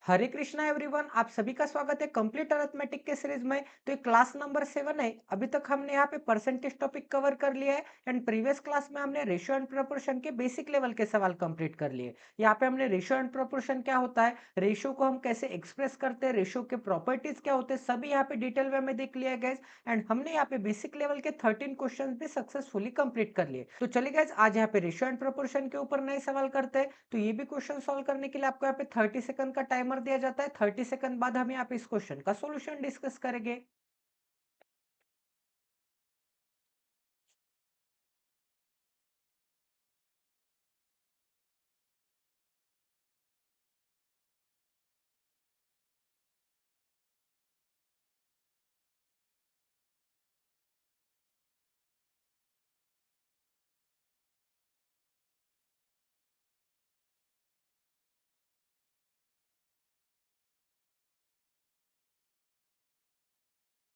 हरे Krishna everyone, आप सभी का स्वागत है कंप्लीट अरिथमेटिक के सीरीज में। तो ये क्लास नंबर 7 है। अभी तक हमने यहाँ पे परसेंटेज टॉपिक कवर कर लिया है एंड प्रीवियस क्लास में हमने रेशियो एंड प्रोपोर्शन के बेसिक लेवल के सवाल कंप्लीट कर लिए। यहाँ पे हमने रेशियो एंड प्रोपोर्शन क्या होता है, रेशियो को हम कैसे एक्सप्रेस करते हैं, रेशियो के प्रॉपर्टीज क्या होते हैं, सभी यहाँ पे डिटेल वे में देख लिया है गाइस। एंड हमने यहाँ पे बेसिक लेवल के 13 क्वेश्चन भी सक्सेसफुली कंप्लीट कर लिए। तो चलिए गाइस, आज यहाँ पे रेशियो एंड प्रोपोर्शन के ऊपर नए सवाल करते हैं। तो ये भी क्वेश्चन सॉल्व करने के लिए आपको यहाँ पे 30 सेकंड का टाइमर दिया जाता है। 30 सेकंड बाद हम यहाँ पे इस क्वेश्चन का सॉल्यूशन डिस्कस करेंगे।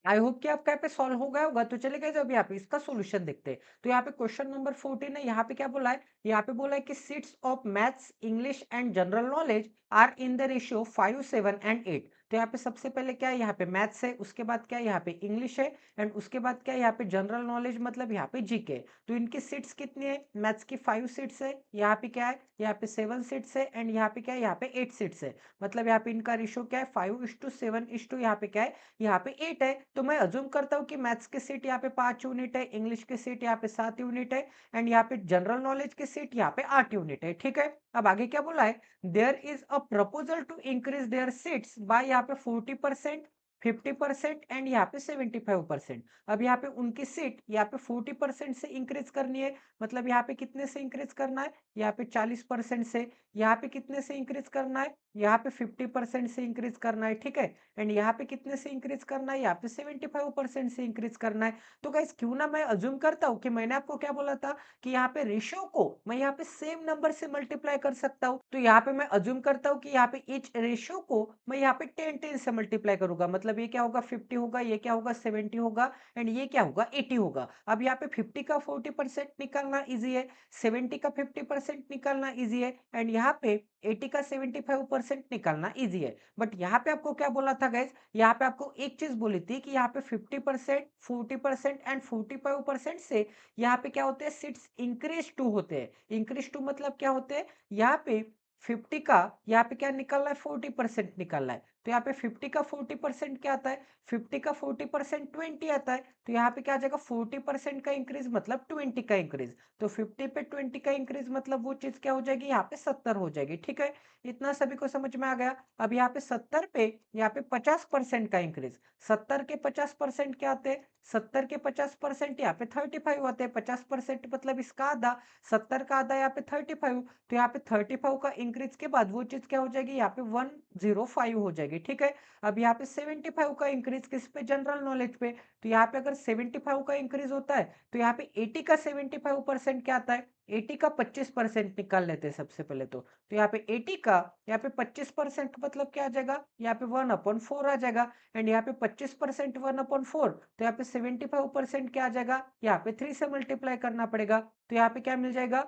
आई होप कि आपका यहाँ पे सॉल्व हो गया होगा। तो चलिए गाइस, अभी यहाँ पे इसका सॉल्यूशन देखते हैं। तो यहाँ पे क्वेश्चन नंबर 14 है। यहाँ पे क्या बोला है, यहाँ पे बोला है कि seats of maths, English and general knowledge are in the ratio 5, 7 and 8। तो यहाँ पे सबसे पहले क्या है, यहाँ पे मैथ्स है, उसके बाद क्या है, यहाँ पे इंग्लिश है, एंड उसके बाद क्या है, यहाँ पे जनरल नॉलेज मतलब यहाँ पे जीके। तो इनकी सीट्स कितनी है, मैथ्स की 5 सीट्स है, यहाँ पे क्या है, यहाँ पे 7 सीट्स है, एंड यहाँ पे क्या है, यहाँ पे 8 सीट्स है। मतलब यहाँ पे इनका रेशियो क्या है, 5:7 यहाँ पे क्या है, यहाँ पे 8 है। तो मैं अज्यूम करता हूँ कि मैथ्स की सीट यहाँ पे 5 यूनिट है, इंग्लिश की सीट यहाँ पे 7 यूनिट है, एंड यहाँ पे जनरल नॉलेज की सीट यहाँ पे 8 यूनिट है। ठीक है, अब आगे क्या बोला है, there is a proposal to increase their seats by यहाँ पे 40%, 50% एंड यहाँ पे 75%। अब यहाँ पे उनकी सीट यहाँ पे 40% से इंक्रीज करनी है। मतलब यहाँ पे कितने से इंक्रीज करना है, यहाँ पे 40% से। यहाँ पे कितने से इंक्रीज करना है, यहाँ पे 50% से इंक्रीज करना है। ठीक है, एंड यहाँ पे कितने से इंक्रीज करना है, यहाँ पे 75% से इंक्रीज करना है। तो गाइस, क्यों ना मैं अज्यूम करता हूँ कि मैंने आपको क्या बोला था कि यहाँ पे रेशियो को मैं यहाँ पे सेम नंबर से मल्टीप्लाई कर सकता हूँ। तो यहाँ पे मैं अज्यूम करता हूँ कि यहाँ पे ईच रेशियो को मैं यहाँ पे 10 से मल्टीप्लाई करूंगा। मतलब ये क्या होगा, 50 होगा, ये क्या होगा, 70 होगा, एंड ये क्या होगा, 80 होगा। अब यहाँ पे 50 का 40% निकालना इजी है, 70 का 50% निकालना इजी है, एंड यहाँ पे 80 का 75% निकालना इजी है। बट यहाँ पे आपको क्या बोला था गाइस, यहाँ पे आपको एक चीज बोली थी कि यहाँ पे 50%, 40% एंड 45% से यहाँ पे क्या होते हैं, सीट्स इंक्रीज टू होते हैं। इंक्रीज टू मतलब क्या होते हैं, यहाँ पे 50 का यहाँ पे क्या निकलना है, 40% निकलना है। तो यहाँ पे 50 का 40% क्या आता है, 50 का 40% 20 आता है। तो यहाँ पे क्या आ जाएगा, 40% का इंक्रीज मतलब 20 का इंक्रीज। तो 50 पे 20 का इंक्रीज मतलब वो चीज क्या हो जाएगी, यहाँ पे 70 हो जाएगी। ठीक है, इतना सभी को समझ में आ गया। अब यहाँ पे 70 पे यहाँ पे 50% का इंक्रीज। 70 के 50% क्या आते हैं, 70 के 50% यहाँ पे 35 आते हैं। 50% मतलब इसका आधा, 70 का आधा यहाँ पे 35। तो यहाँ पे 35 का इंक्रीज के बाद वो चीज क्या हो जाएगी, यहाँ पे 105 हो जाएगी। ठीक है, अब यहाँ पे 75 का इंक्रीज किस पे, जनरल नॉलेज पे। तो यहाँ पे अगर 75 का इंक्रीज होता है तो यहाँ पे 80 का 75% क्या आता है, 80 का 25% निकाल लेते हैं सबसे पहले। तो यहाँ पे 80 का यहाँ पे 25% मतलब क्या आ जाएगा, यहाँ पे 1/4 आ जाएगा, एंड यहाँ पे 25% 1/4। तो यहाँ पे 75% क्या आ जाएगा, यहाँ पे 3 से मल्टीप्लाई करना पड़ेगा। तो यहाँ पे क्या मिल जाएगा,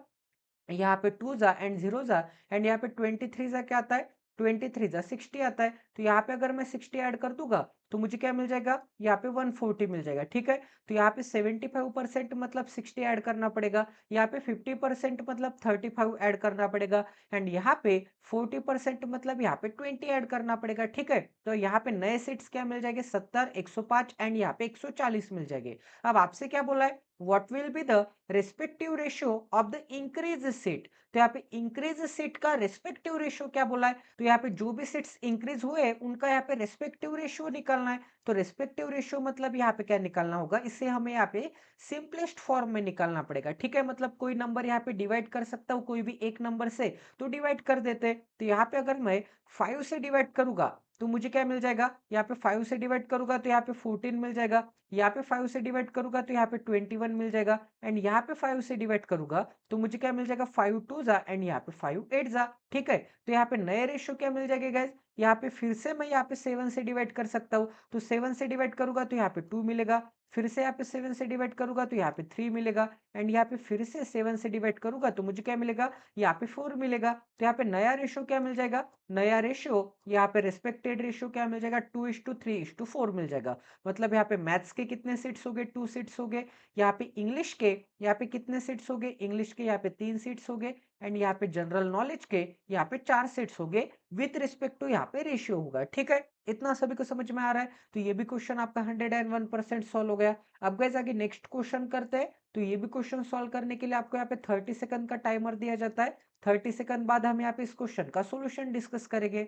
यहाँ पे 2 जा एंड 0 जा, एंड यहाँ पे 23 जा क्या आता है, 23 जा 60 आता है। तो यहाँ पे अगर मैं 60 ऐड कर दूंगा तो मुझे क्या मिल जाएगा, यहाँ पे 140 मिल जाएगा। ठीक है, तो यहाँ पे 75% मतलब 60 ऐड करना पड़ेगा, यहाँ पे 50% मतलब 35 ऐड करना पड़ेगा, एंड यहाँ पे 40% मतलब यहाँ पे 20 ऐड करना पड़ेगा। ठीक है, तो यहाँ पे नए सीट्स क्या मिल जाएंगे, 70, 105 एंड यहाँ पे 140 मिल जाएंगे। अब आपसे क्या बोला है, what will be the respective ratio of the increase seat. तो यहाँ पे इंक्रीज सीट का रेस्पेक्टिव रेशियो क्या बोला है, तो यहाँ पे जो भी सीट्स इंक्रीज हुए उनका यहाँ पे रेस्पेक्टिव रेशियो निकालना है। तो रेस्पेक्टिव रेशियो मतलब यहाँ पे क्या निकालना होगा, इससे हमें यहाँ पे सिंपलेस्ट फॉर्म में निकालना पड़ेगा। ठीक है, मतलब कोई नंबर यहाँ पे डिवाइड कर सकता हूँ कोई भी एक नंबर से, तो डिवाइड कर देते हैं। तो यहाँ पे अगर मैं 5 से डिवाइड करूंगा तो मुझे क्या मिल जाएगा, यहाँ पे 5 से डिवाइड करूंगा तो यहाँ पे 14 मिल जाएगा, यहाँ पे 5 से डिवाइड करूंगा तो यहाँ पे 21 मिल जाएगा, एंड यहाँ पे 5 से डिवाइड करूंगा तो मुझे क्या मिल जाएगा, 5 2 जा एंड यहाँ पे 5 8 जा। ठीक है, तो यहाँ पे नए रेशियो क्या मिल जाएगा गाइस, यहाँ पे फिर से मैं यहाँ पे 7 से डिवाइड कर सकता हूँ। तो 7 से डिवाइड करूंगा तो यहाँ पे 2 मिलेगा, फिर से यहाँ पे 7 से डिवाइड करूंगा तो यहाँ पे 3 मिलेगा, एंड यहाँ पे फिर से 7 से डिवाइड करूंगा तो मुझे क्या मिलेगा, यहाँ पे 4 मिलेगा। तो यहाँ पे नया रेशो क्या मिल जाएगा, नया रेशो यहाँ पे रिस्पेक्टेड रेशो क्या मिल जाएगा, 2:3:4 मिल जाएगा। मतलब यहाँ पे मैथ्स के कितने सीट्स हो गए, 2 सीट्स हो गए। यहाँ पे इंग्लिश के यहाँ पे कितने सीट्स हो गए, इंग्लिश के यहाँ पे 3 सीट्स हो गए, एंड यहाँ पे जनरल नॉलेज के यहाँ पे 4 सीट्स हो गए, विथ रिस्पेक्ट टू यहाँ पे रेशियो होगा। ठीक है, इतना सभी को समझ में आ रहा है। तो ये भी क्वेश्चन आपका 101% सॉल्व हो गया। अब गाइस आगे नेक्स्ट क्वेश्चन करते हैं। तो ये भी क्वेश्चन सॉल्व करने के लिए आपको यहाँ पे 30 सेकंड का टाइमर दिया जाता है। 30 सेकंड बाद हम यहाँ पे इस क्वेश्चन का सॉल्यूशन डिस्कस करेंगे।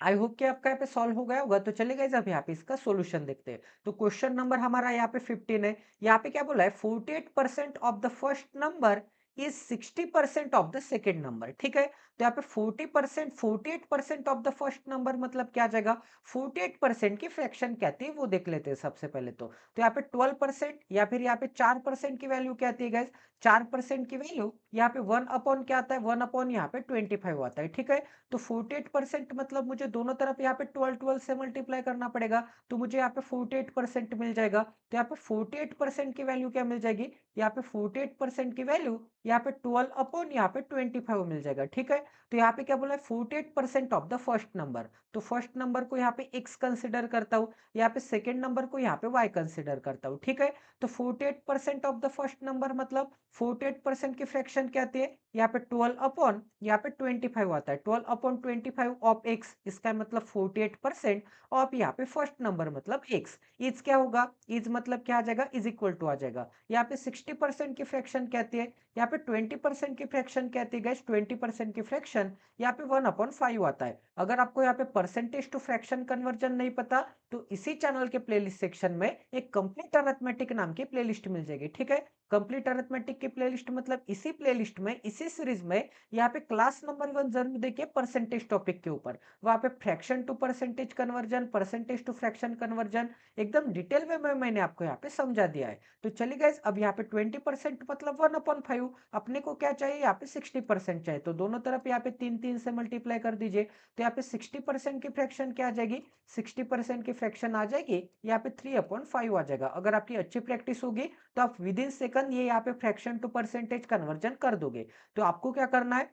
आई होप कि आपका यहाँ पे सॉल्व हो गया होगा। तो चलिए गाइस अब यहाँ पे इसका सॉल्यूशन देखते हैं। तो क्वेश्चन नंबर हमारा यहाँ पे 15 है। यहाँ पे क्या बोला है, 48% of the first number is 60% of the second number. ठीक है, तो यहाँ पे 40% 48% ऑफ द फर्स्ट नंबर मतलब क्या आ जाएगा, 48% की फ्रैक्शन क्या आती है वो देख लेते हैं सबसे पहले। तो यहाँ पे 12% या फिर यहाँ पे 4% की वैल्यू क्या आती है गाइस, 4% की वैल्यू यहाँ पे 1 अपॉन क्या आता है, 1 अपॉन यहाँ पे 25 आता है। ठीक है, तो 48% मतलब मुझे दोनों तरफ यहाँ पे 12 से मल्टीप्लाई करना पड़ेगा, तो मुझे यहाँ पे 48% मिल जाएगा। तो यहाँ पे 48% की वैल्यू क्या मिल जाएगी, यहाँ पे 48% की वैल्यू यहाँ पे 12 अपॉन यहाँ पे 25 मिल जाएगा। ठीक है, तो यहाँ पे क्या बोला है, 48% ऑफ द फर्स्ट नंबर। तो फर्स्ट नंबर को यहाँ पे x कंसिडर करता हूँ, यहाँ पे सेकेंड नंबर को यहाँ पे y कंसिडर करता हूँ। ठीक है, तो 48% ऑफ द फर्स्ट नंबर मतलब 48% की फ्रैक्शन क्या आती है, यहाँ पे 12 अपॉन यहाँ पे 25 आता है, 12/25 ऑफ x, इसका मतलब 48% ऑफ यहाँ पे फर्स्ट नंबर मतलब x। इज क्या होगा, इज मतलब क्या आ जाएगा, इज इक्वल टू आ जाएगा। यहाँ पे 60% की फ्रैक्शन क्या आती है, यहाँ पे 20% की फ्रैक्शन क्या आती है गाइस, 20% की फ्रैक्शन यहाँ पे 1/5 आता है। अगर आपको यहाँ पे परसेंटेज टू फ्रैक्शन कन्वर्जन नहीं पता, तो इसी चैनल के प्लेलिस्ट सेक्शन में एक कंप्लीट अरिथमेटिक नाम की प्लेलिस्ट मिल जाएगी। ठीक है, कंप्लीट अरिथमेटिक की प्लेलिस्ट मतलब इसी प्लेलिस्ट में, इसी सीरीज में यहाँ पे क्लास नंबर 1 जरूर देखिए परसेंटेज टॉपिक के ऊपर। वहां पे fraction to percentage conversion, percentage to fraction conversion एकदम डिटेल में मैंने आपको यहाँ पे समझा दिया है। तो चलिए गाइस अब यहाँ पे 20% मतलब 1/5, अपने को क्या चाहिए, यहाँ पे 60% चाहिए। तो दोनों तरफ यहाँ पे 3 से मल्टीप्लाई कर दीजिए। तो यहाँ पे 60% की फ्रैक्शन क्या आ जाएगी, 60% की फ्रैक्शन आ जाएगी यहाँ पे 3/5 आ जाएगा। अगर आपकी अच्छी प्रैक्टिस होगी तो आप विद इन सेकंड ये यहाँ पे फ्रैक्शन टू परसेंटेज कन्वर्जन कर दोगे। तो आपको क्या करना है,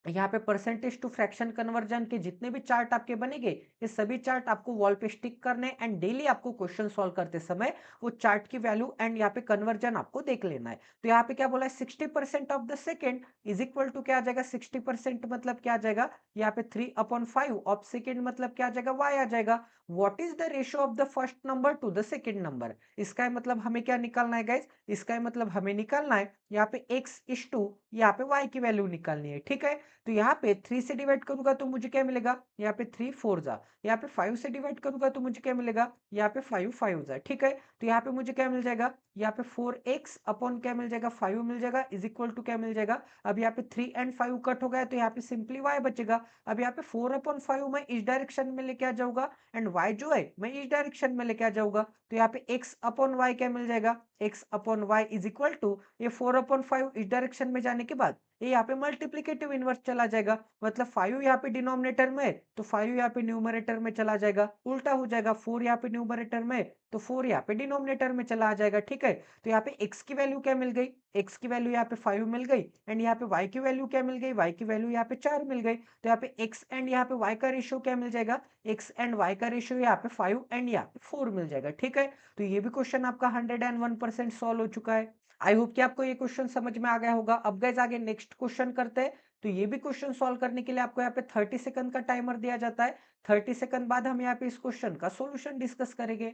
यहाँ पे परसेंटेज टू फ्रैक्शन कन्वर्जन के जितने भी चार्ट आपके बनेंगे, ये सभी चार्ट आपको वॉल पे स्टिक करने एंड डेली आपको क्वेश्चन सॉल्व करते समय वो चार्ट की वैल्यू एंड यहाँ पे कन्वर्जन आपको देख लेना है। तो यहाँ पे क्या बोला है, 60% of the second is equal to क्या आ जाएगा, 60% मतलब क्या आ जाएगा, यहाँ पे 3/5 ऑफ सेकेंड मतलब क्या आ जाएगा, y आ जाएगा। What is the ratio of the first number two the second number, इसका मतलब हमें क्या निकालना है गाइज, इसका मतलब हमें निकालना है यहाँ पे x:2 यहाँ पे y की वैल्यू निकालनी है। ठीक है, तो यहाँ पे 3 से डिवाइड करूंगा तो मुझे क्या मिलेगा, यहाँ पे 3 4 जा, यहाँ पे 5 से डिवाइड करूंगा तो मुझे क्या मिलेगा, यहाँ पे 5 5 जा। ठीक है, तो यहाँ पे मुझे क्या मिल जाएगा, यहाँ पे 4x अपॉन क्या मिल जाएगा, 5 मिल जाएगा, इज इक्वल टू क्या मिल जाएगा। अब यहाँ पे 3 एंड 5 कट हो गया तो यहाँ पे सिंपली y बचेगा। अब यहाँ पे 4/5 मैं इस डायरेक्शन में लेके आ जाऊंगा एंड y जो है मैं इस डायरेक्शन में लेके आ जाऊंगा। तो यहाँ पे x अपॉन y क्या मिल जाएगा, x upon y is equal to ये 4/5 इस डायरेक्शन में जाने के बाद ये यहाँ पे मल्टीप्लिकेटिव इनवर्स चला जाएगा, मतलब 5 यहाँ पे डिनोमिनेटर में तो 5 यहाँ पे न्यूमरेटर में चला जाएगा, उल्टा हो जाएगा, 4 यहाँ पे न्यूमरेटर में तो 4 यहाँ पे डिनोमिनेटर में चला आ जाएगा। ठीक है, तो यहाँ पे x की वैल्यू क्या मिल गई, x की वैल्यू यहाँ पे 5 मिल गई एंड यहाँ पे y की वैल्यू क्या मिल गई, y की वैल्यू यहाँ पे 4 मिल गई। तो यहाँ पे x एंड यहाँ पे y का रेशियो क्या मिल जाएगा, x एंड y का रेशियो यहाँ पे 5 एंड यहाँ पे 4 मिल जाएगा। ठीक है, तो ये भी क्वेश्चन आपका 101% सॉल्व हो चुका है। आई होप कि आपको ये क्वेश्चन समझ में आ गया होगा। अब गाइस आगे नेक्स्ट क्वेश्चन करते हैं। तो ये भी क्वेश्चन सॉल्व करने के लिए आपको यहाँ पे 30 सेकंड का टाइमर दिया जाता है। 30 सेकंड बाद हम यहाँ पे इस क्वेश्चन का सॉल्यूशन डिस्कस करेंगे।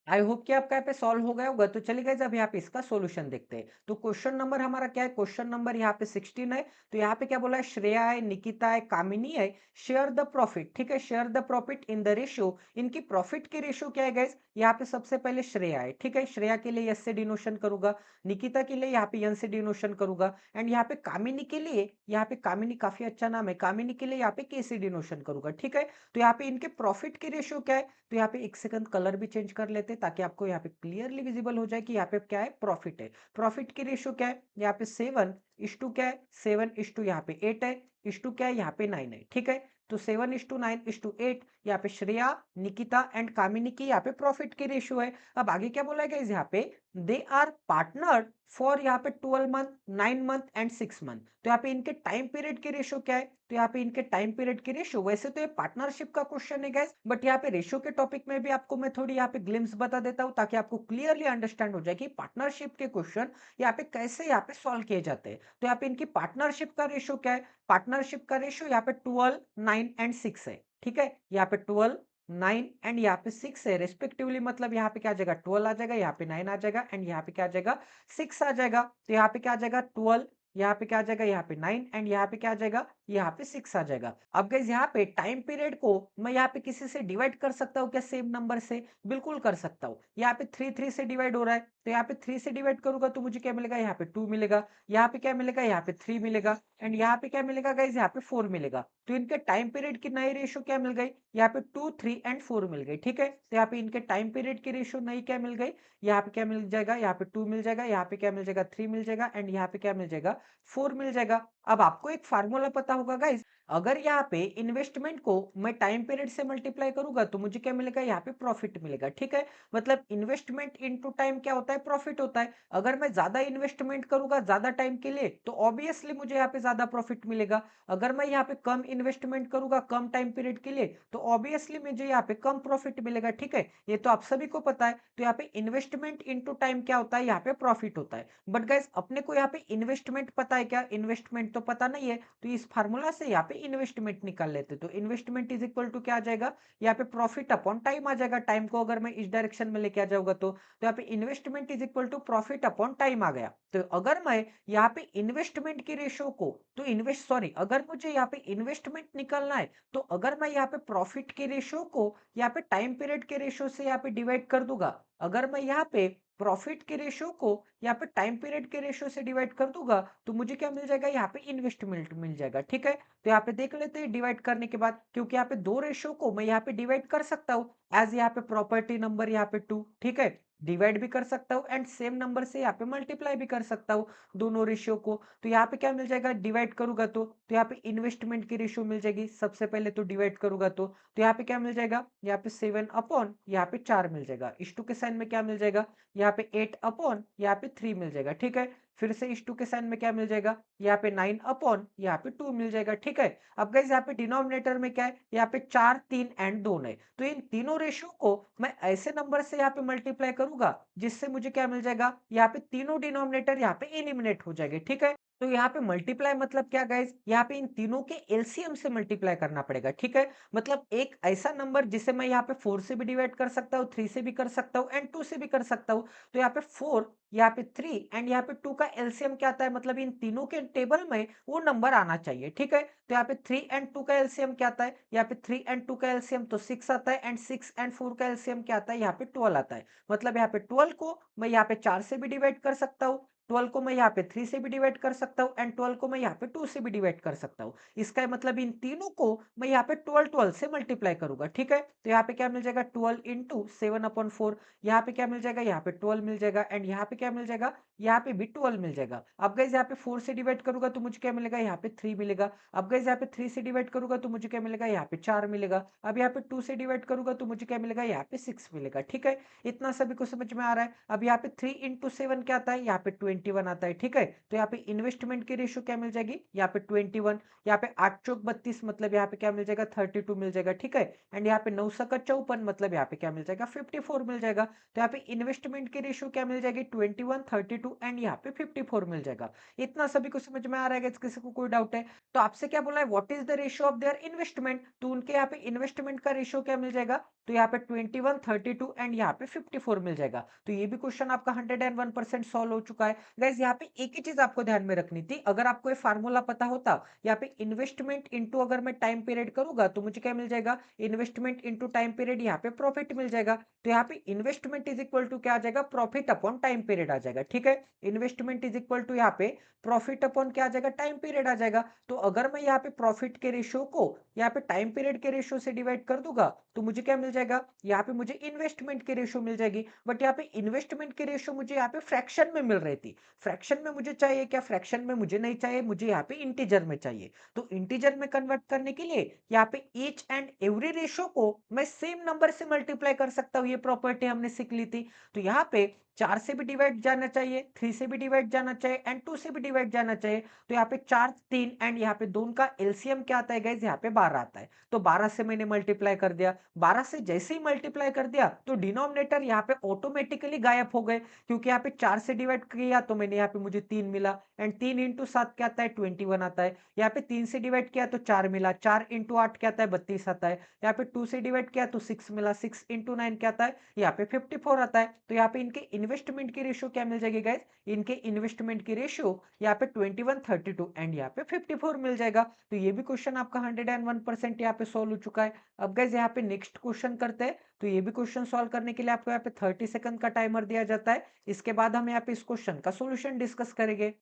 आई होप कि आपका यहाँ पे सॉल्व हो गया होगा। तो चलिए गाइस अब यहाँ पे इसका सॉल्यूशन देखते हैं। तो क्वेश्चन नंबर हमारा क्या है? क्वेश्चन नंबर यहाँ पे 16 है। तो यहाँ पे क्या बोला है? श्रेया है, निकिता है, कामिनी है, शेयर द प्रॉफिट। ठीक है, share the profit in the ratio. इनकी प्रॉफिट की रेशियो क्या है गाइस? यहाँ पे सबसे पहले श्रेया है। ठीक है, श्रेया के लिए एस से डिनोशन करूंगा, निकिता के लिए यहाँ पे एन से डिनोशन करूंगा, एंड यहाँ पे कामिनी के लिए, यहाँ पे कामिनी काफी अच्छा नाम है, कामिनी के लिए यहाँ पे के से डिनोशन करूंगा। ठीक है, तो यहाँ पे इनके प्रॉफिट की रेशियो क्या है? तो यहाँ पे एक सेकंड कलर भी चेंज कर लेते हैं ताकि आपको यहाँ पे क्लियरली विजिबल हो जाए कि यहाँ पे क्या है? प्रॉफिट है। प्रॉफिट की रेशियो क्या है? यहाँ पे 7:2 क्या है? 7:, यहाँ पे 8 है, इस टू क्या है? यहाँ पे 9 है। ठीक है, तो 7:9:8 यहाँ पे श्रेया, निकिता एंड कामिनी की यहाँ पे प्रॉफिट की रेशियो है। अब आगे क्या बोला गया यहाँ पे? दे आर पार्टनर फॉर यहाँ पे 12 मंथ, 9 मंथ एंड 6 मंथ। तो यहाँ पे इनके टाइम पीरियड की रेशियो क्या है? तो यहाँ पे इनके टाइम पीरियड की रेशियो, वैसे तो ये पार्टनरशिप का क्वेश्चन है गाइस, बट यहाँ पे रेशियो के टॉपिक में भी आपको मैं थोड़ी यहाँ पे ग्लिम्स बता देता हूँ ताकि आपको क्लियरली अंडरस्टैंड हो जाए कि पार्टनरशिप के क्वेश्चन यहाँ पे कैसे यहाँ पे सॉल्व किए जाते हैं। तो यहाँ पे इनकी पार्टनरशिप का रेशियो क्या है? पार्टनरशिप का रेशियो यहाँ पे 12, 9 एंड 6 है। ठीक है, यहाँ पे 12, 9 एंड यहाँ पे 6 है रेस्पेक्टिवली। मतलब यहाँ पे क्या आ जाएगा? 12 आ जाएगा, यहाँ पे 9 आ जाएगा एंड यहाँ पे क्या आ जाएगा? 6 आ जाएगा। तो यहाँ पे क्या आ जाएगा? 12, यहाँ पे क्या आ जाएगा? यहाँ पे 9 एंड यहाँ पे क्या आ जाएगा? यहाँ पे 6 आ जाएगा। अब गाइस यहाँ पे टाइम पीरियड को मैं यहाँ पे किसी से डिवाइड कर सकता हूँ क्या? सेम नंबर से? बिल्कुल कर सकता हूँ। यहाँ पे 3 से डिवाइड हो रहा है, तो यहाँ पे 3 से डिवाइड करूंगा तो मुझे क्या मिलेगा? यहाँ पे 2 मिलेगा, यहाँ पे क्या मिलेगा? यहाँ पे 3 मिलेगा एंड यहाँ पे क्या मिलेगा गाइस? यहाँ पे 4 मिलेगा। तो इनके टाइम पीरियड की नई रेशियो क्या मिल गई? यहाँ पे 2, 3 एंड 4 मिल गई। ठीक है, तो यहाँ पे इनके टाइम पीरियड की रेशियो नई क्या मिल गई? यहाँ पे क्या मिल जाएगा? यहाँ पे 2 मिल जाएगा, यहाँ पे क्या मिल जाएगा? 3 मिल जाएगा एंड यहाँ पे क्या मिल जाएगा? 4 मिल जाएगा। अब आपको एक फार्मूला पता होगा गाइस, अगर यहाँ पे इन्वेस्टमेंट को मैं टाइम पीरियड से मल्टीप्लाई करूंगा तो मुझे क्या मिलेगा? यहाँ पे प्रॉफिट मिलेगा। ठीक है, मतलब इन्वेस्टमेंट इनटू टाइम क्या होता है? प्रॉफिट होता है। अगर मैं ज्यादा इन्वेस्टमेंट करूंगा ज्यादा टाइम के लिए तो ऑब्वियसली मुझे यहाँ पे ज्यादा प्रॉफिट मिलेगा। अगर मैं यहाँ पे कम इन्वेस्टमेंट करूंगा कम टाइम पीरियड के लिए तो ऑब्वियसली मुझे यहाँ पे कम प्रॉफिट मिलेगा। ठीक है, ये तो आप सभी को पता है। तो यहाँ पे इन्वेस्टमेंट इनटू टाइम क्या होता है? यहाँ पे प्रॉफिट होता है। बट गाइस अपने को यहाँ पे इन्वेस्टमेंट पता है क्या? इन्वेस्टमेंट तो पता नहीं है, तो इस फार्मूला से यहाँ पे इन्वेस्टमेंट निकाल लेते। तो इन्वेस्टमेंट इज इक्वल टू क्या आ जाएगा? यहाँ पे प्रॉफिट अपॉन टाइम आ जाएगा। टाइम को अगर मैं इस डायरेक्शन में लेके आ जाऊंगा तो यहाँ पे investment is equal to profit upon time आ गया। तो अगर मैं यहाँ पे इन्वेस्टमेंट की रेशियो को, तो इन्वेस्ट सॉरी अगर मुझे यहाँ पे इन्वेस्टमेंट निकालना है तो अगर मैं यहाँ पे प्रॉफिट के रेशियो को यहाँ पे टाइम पीरियड के रेशियो से यहाँ पे डिवाइड कर दूंगा, अगर मैं यहाँ पे प्रॉफिट के रेशियो को यहाँ पे टाइम पीरियड के रेशियो से डिवाइड कर दूंगा तो मुझे क्या मिल जाएगा? यहाँ पे इन्वेस्टमेंट मिल जाएगा। ठीक है, तो यहाँ पे देख लेते हैं डिवाइड करने के बाद, क्योंकि यहाँ पे दो रेशियो को मैं यहाँ पे डिवाइड कर सकता हूँ एज यहाँ पे प्रॉपर्टी नंबर यहाँ पे 2। ठीक है, डिवाइड भी कर सकता हूँ एंड सेम नंबर से यहाँ पे मल्टीप्लाई भी कर सकता हूँ दोनों रेशियो को। तो यहाँ पे क्या मिल जाएगा? डिवाइड करूंगा तो यहाँ पे इन्वेस्टमेंट की रेशियो मिल जाएगी। सबसे पहले तो डिवाइड करूंगा तो यहाँ पे क्या मिल जाएगा? यहाँ पे 7 अपॉन यहाँ पे 4 मिल जाएगा। इस टू के साइन में क्या मिल जाएगा? यहाँ पे 8 अपॉन यहाँ पे 3 मिल जाएगा। ठीक है, फिर से इस टू के साइन में क्या मिल जाएगा? यहाँ पे 9 अपॉन यहाँ पे 2 मिल जाएगा। ठीक है, अब गाइस यहाँ पे डिनोमिनेटर में क्या है? यहाँ पे 4, 3 एंड 2 है। तो इन तीनों रेशियो को मैं ऐसे नंबर से यहाँ पे मल्टीप्लाई करूंगा जिससे मुझे क्या मिल जाएगा? यहाँ पे तीनों डिनोमिनेटर यहाँ पे एलिमिनेट हो जाएंगे। ठीक है, तो यहाँ पे मल्टीप्लाई मतलब क्या गाइस? यहाँ पे इन तीनों के एलसीएम से मल्टीप्लाई करना पड़ेगा। ठीक है, मतलब एक ऐसा नंबर जिसे मैं यहाँ पे 4 से भी डिवाइड कर सकता हूँ, 3 से भी कर सकता हूँ एंड 2 से भी कर सकता हूँ। तो यहाँ पे 4, यहाँ पे 3 एंड यहाँ पे 2 का एलसीएम क्या आता है? मतलब इन तीनों के टेबल में वो नंबर आना चाहिए। ठीक है, तो यहाँ पे 3 एंड 2 का एलसीएम क्या आता है? यहाँ पे 3 एंड 2 का एलसीएम तो 6 आता है एंड 6 एंड 4 का एलसीएम क्या आता है? यहाँ पे 12 आता है। मतलब यहाँ पे 12 को मैं यहाँ पे 4 से भी डिवाइड कर सकता हूँ, 12 को मैं यहाँ पे 3 से भी डिवाइड कर सकता हूँ एंड 12 को मैं यहाँ पे 2 से भी डिवाइड कर सकता हूँ। इसका मतलब इन तीनों को मैं यहाँ पे 12, 12 से मल्टीप्लाई करूंगा। ठीक है, तो यहाँ पे क्या मिल जाएगा? 12 इंटू 7/4। यहाँ पे क्या मिल जाएगा? यहाँ पे 12 मिल जाएगा एंड यहाँ पे क्या मिल जाएगा? यहाँ पे भी 12 मिल जाएगा। अब गाइस यहाँ पे 4 से डिवाइड करूंगा तो मुझे क्या मिलेगा? यहाँ पे 3 मिलेगा। अब गाइस यहाँ पे 3 से डिवाइड करूंगा तो मुझे क्या मिलेगा? यहाँ पे 4 मिलेगा। अब यहाँ पे 2 से डिवाइड करूंगा तो मुझे क्या मिलेगा? यहाँ पे 6 मिलेगा। ठीक है, इतना सभी को समझ में आ रहा है? अब यहाँ पे 3 इंटू 7 क्या आता है? यहाँ पे 21 आता है, ठीक है। तो यहाँ पे इन्वेस्टमेंट की रेशियो क्या मिल जाएगी, यहाँ पे 21। यहाँ पे 8 चौक 32 मतलब यहाँ पे क्या मिल जाएगा, 32 मिल जाएगा, ठीक है। एंड यहाँ पे 9 सका 54 मतलब यहाँ पे क्या मिल जाएगा, 54 मिल जाएगा। तो यहाँ पे इन्वेस्टमेंट की रेशियो क्या मिल जाएगी, 21, 32 एंड यहाँ पे 54 मिल जाएगा। इतना सभी को समझ में आ रहा है, किसी को कोई डाउट है? तो आपसे क्या बोला है, what is the ratio of their investment, तो उनके यहाँ पे इन्वेस्टमेंट का रेशियो क्या मिल जाएगा, तो यहाँ पे 21, 32 एंड यहाँ पे 54 मिल जाएगा। तो ये भी क्वेश्चन आपका 101% सॉल्व हो चुका है। गाइस यहाँ पे एक ही चीज आपको ध्यान में रखनी थी, अगर आपको ये फार्मूला पता होता, यहाँ पे इन्वेस्टमेंट इनटू अगर मैं टाइम पीरियड करूंगा तो मुझे क्या मिल जाएगा, इन्वेस्टमेंट इनटू टाइम पीरियड, यहाँ पे प्रॉफिट मिल जाएगा। तो यहाँ पे इन्वेस्टमेंट इज इक्वल टू क्या आ जाएगा, प्रॉफिट अपॉन टाइम पीरियड आ जाएगा, ठीक है। इन्वेस्टमेंट इज इक्वल टू यहाँ पे प्रॉफिट अपॉन क्या आ जाएगा, टाइम पीरियड आ जाएगा। तो अगर मैं यहाँ पे प्रॉफिट के रेशियो को यहाँ पे टाइम पीरियड के रेशियो से डिवाइड कर दूंगा तो मुझे क्या मिल जाएगा, यहाँ पे मुझे इन्वेस्टमेंट की रेशियो मिल जाएगी। बट यहाँ पे इन्वेस्टमेंट की रेशियो मुझे यहाँ पे फ्रैक्शन में मिल रही थी, फ्रैक्शन में मुझे चाहिए क्या, फ्रैक्शन में मुझे नहीं चाहिए, मुझे यहाँ पे इंटीजर में चाहिए। तो इंटीजर में कन्वर्ट करने के लिए यहाँ पे ईच एंड एवरी रेशियो को मैं सेम नंबर से मल्टीप्लाई कर सकता हूँ, ये प्रॉपर्टी हमने सीख ली थी। तो यहाँ पे 4 से भी डिवाइड जाना चाहिए, 3 से भी डिवाइड जाना चाहिए एंड 2 से भी डिवाइड जाना चाहिए। तो यहाँ पे 4 3 एंड यहाँ पे दोनों का एलसीएम क्या आता है गाइस, यहाँ पे 12 आता है। तो 12 से मैंने मल्टीप्लाई कर दिया, 12 से जैसे ही मल्टीप्लाई कर दिया तो डिनोमिनेटर यहाँ पे ऑटोमेटिकली गायब हो गए, क्योंकि यहाँ पे 4 से डिवाइड किया तो मैंने यहाँ पे मुझे 3 मिला एंड 3 इंटू 7 क्या आता है, 21 आता है। यहाँ पे 3 से डिवाइड किया तो 4 मिला, 4 इंटू 8 क्या आता है, 32 आता है। यहाँ पे 2 से डिवाइड किया तो 6 मिला, 6 इंटू 9 क्या आता है, यहाँ पे 54 आता है। तो यहाँ पे इनके इन्वेस्टमेंट की रेशियो क्या मिल जाएगी गाइस, इनके इन्वेस्टमेंट की रेशियो यहाँ पे 21, 32 एंड यहाँ पे 54 मिल जाएगा। तो ये भी क्वेश्चन आपका 101% यहाँ पे सॉल्व हो चुका है। अब गाइस यहाँ पे नेक्स्ट क्वेश्चन करते हैं। तो ये भी क्वेश्चन सॉल्व करने के लिए आपको यहाँ पे 30 सेकंड का टाइमर दिया जाता है। इसके बाद हम यहाँ पे इस क्वेश्चन का सॉल्यूशन डिस्कस करेंगे।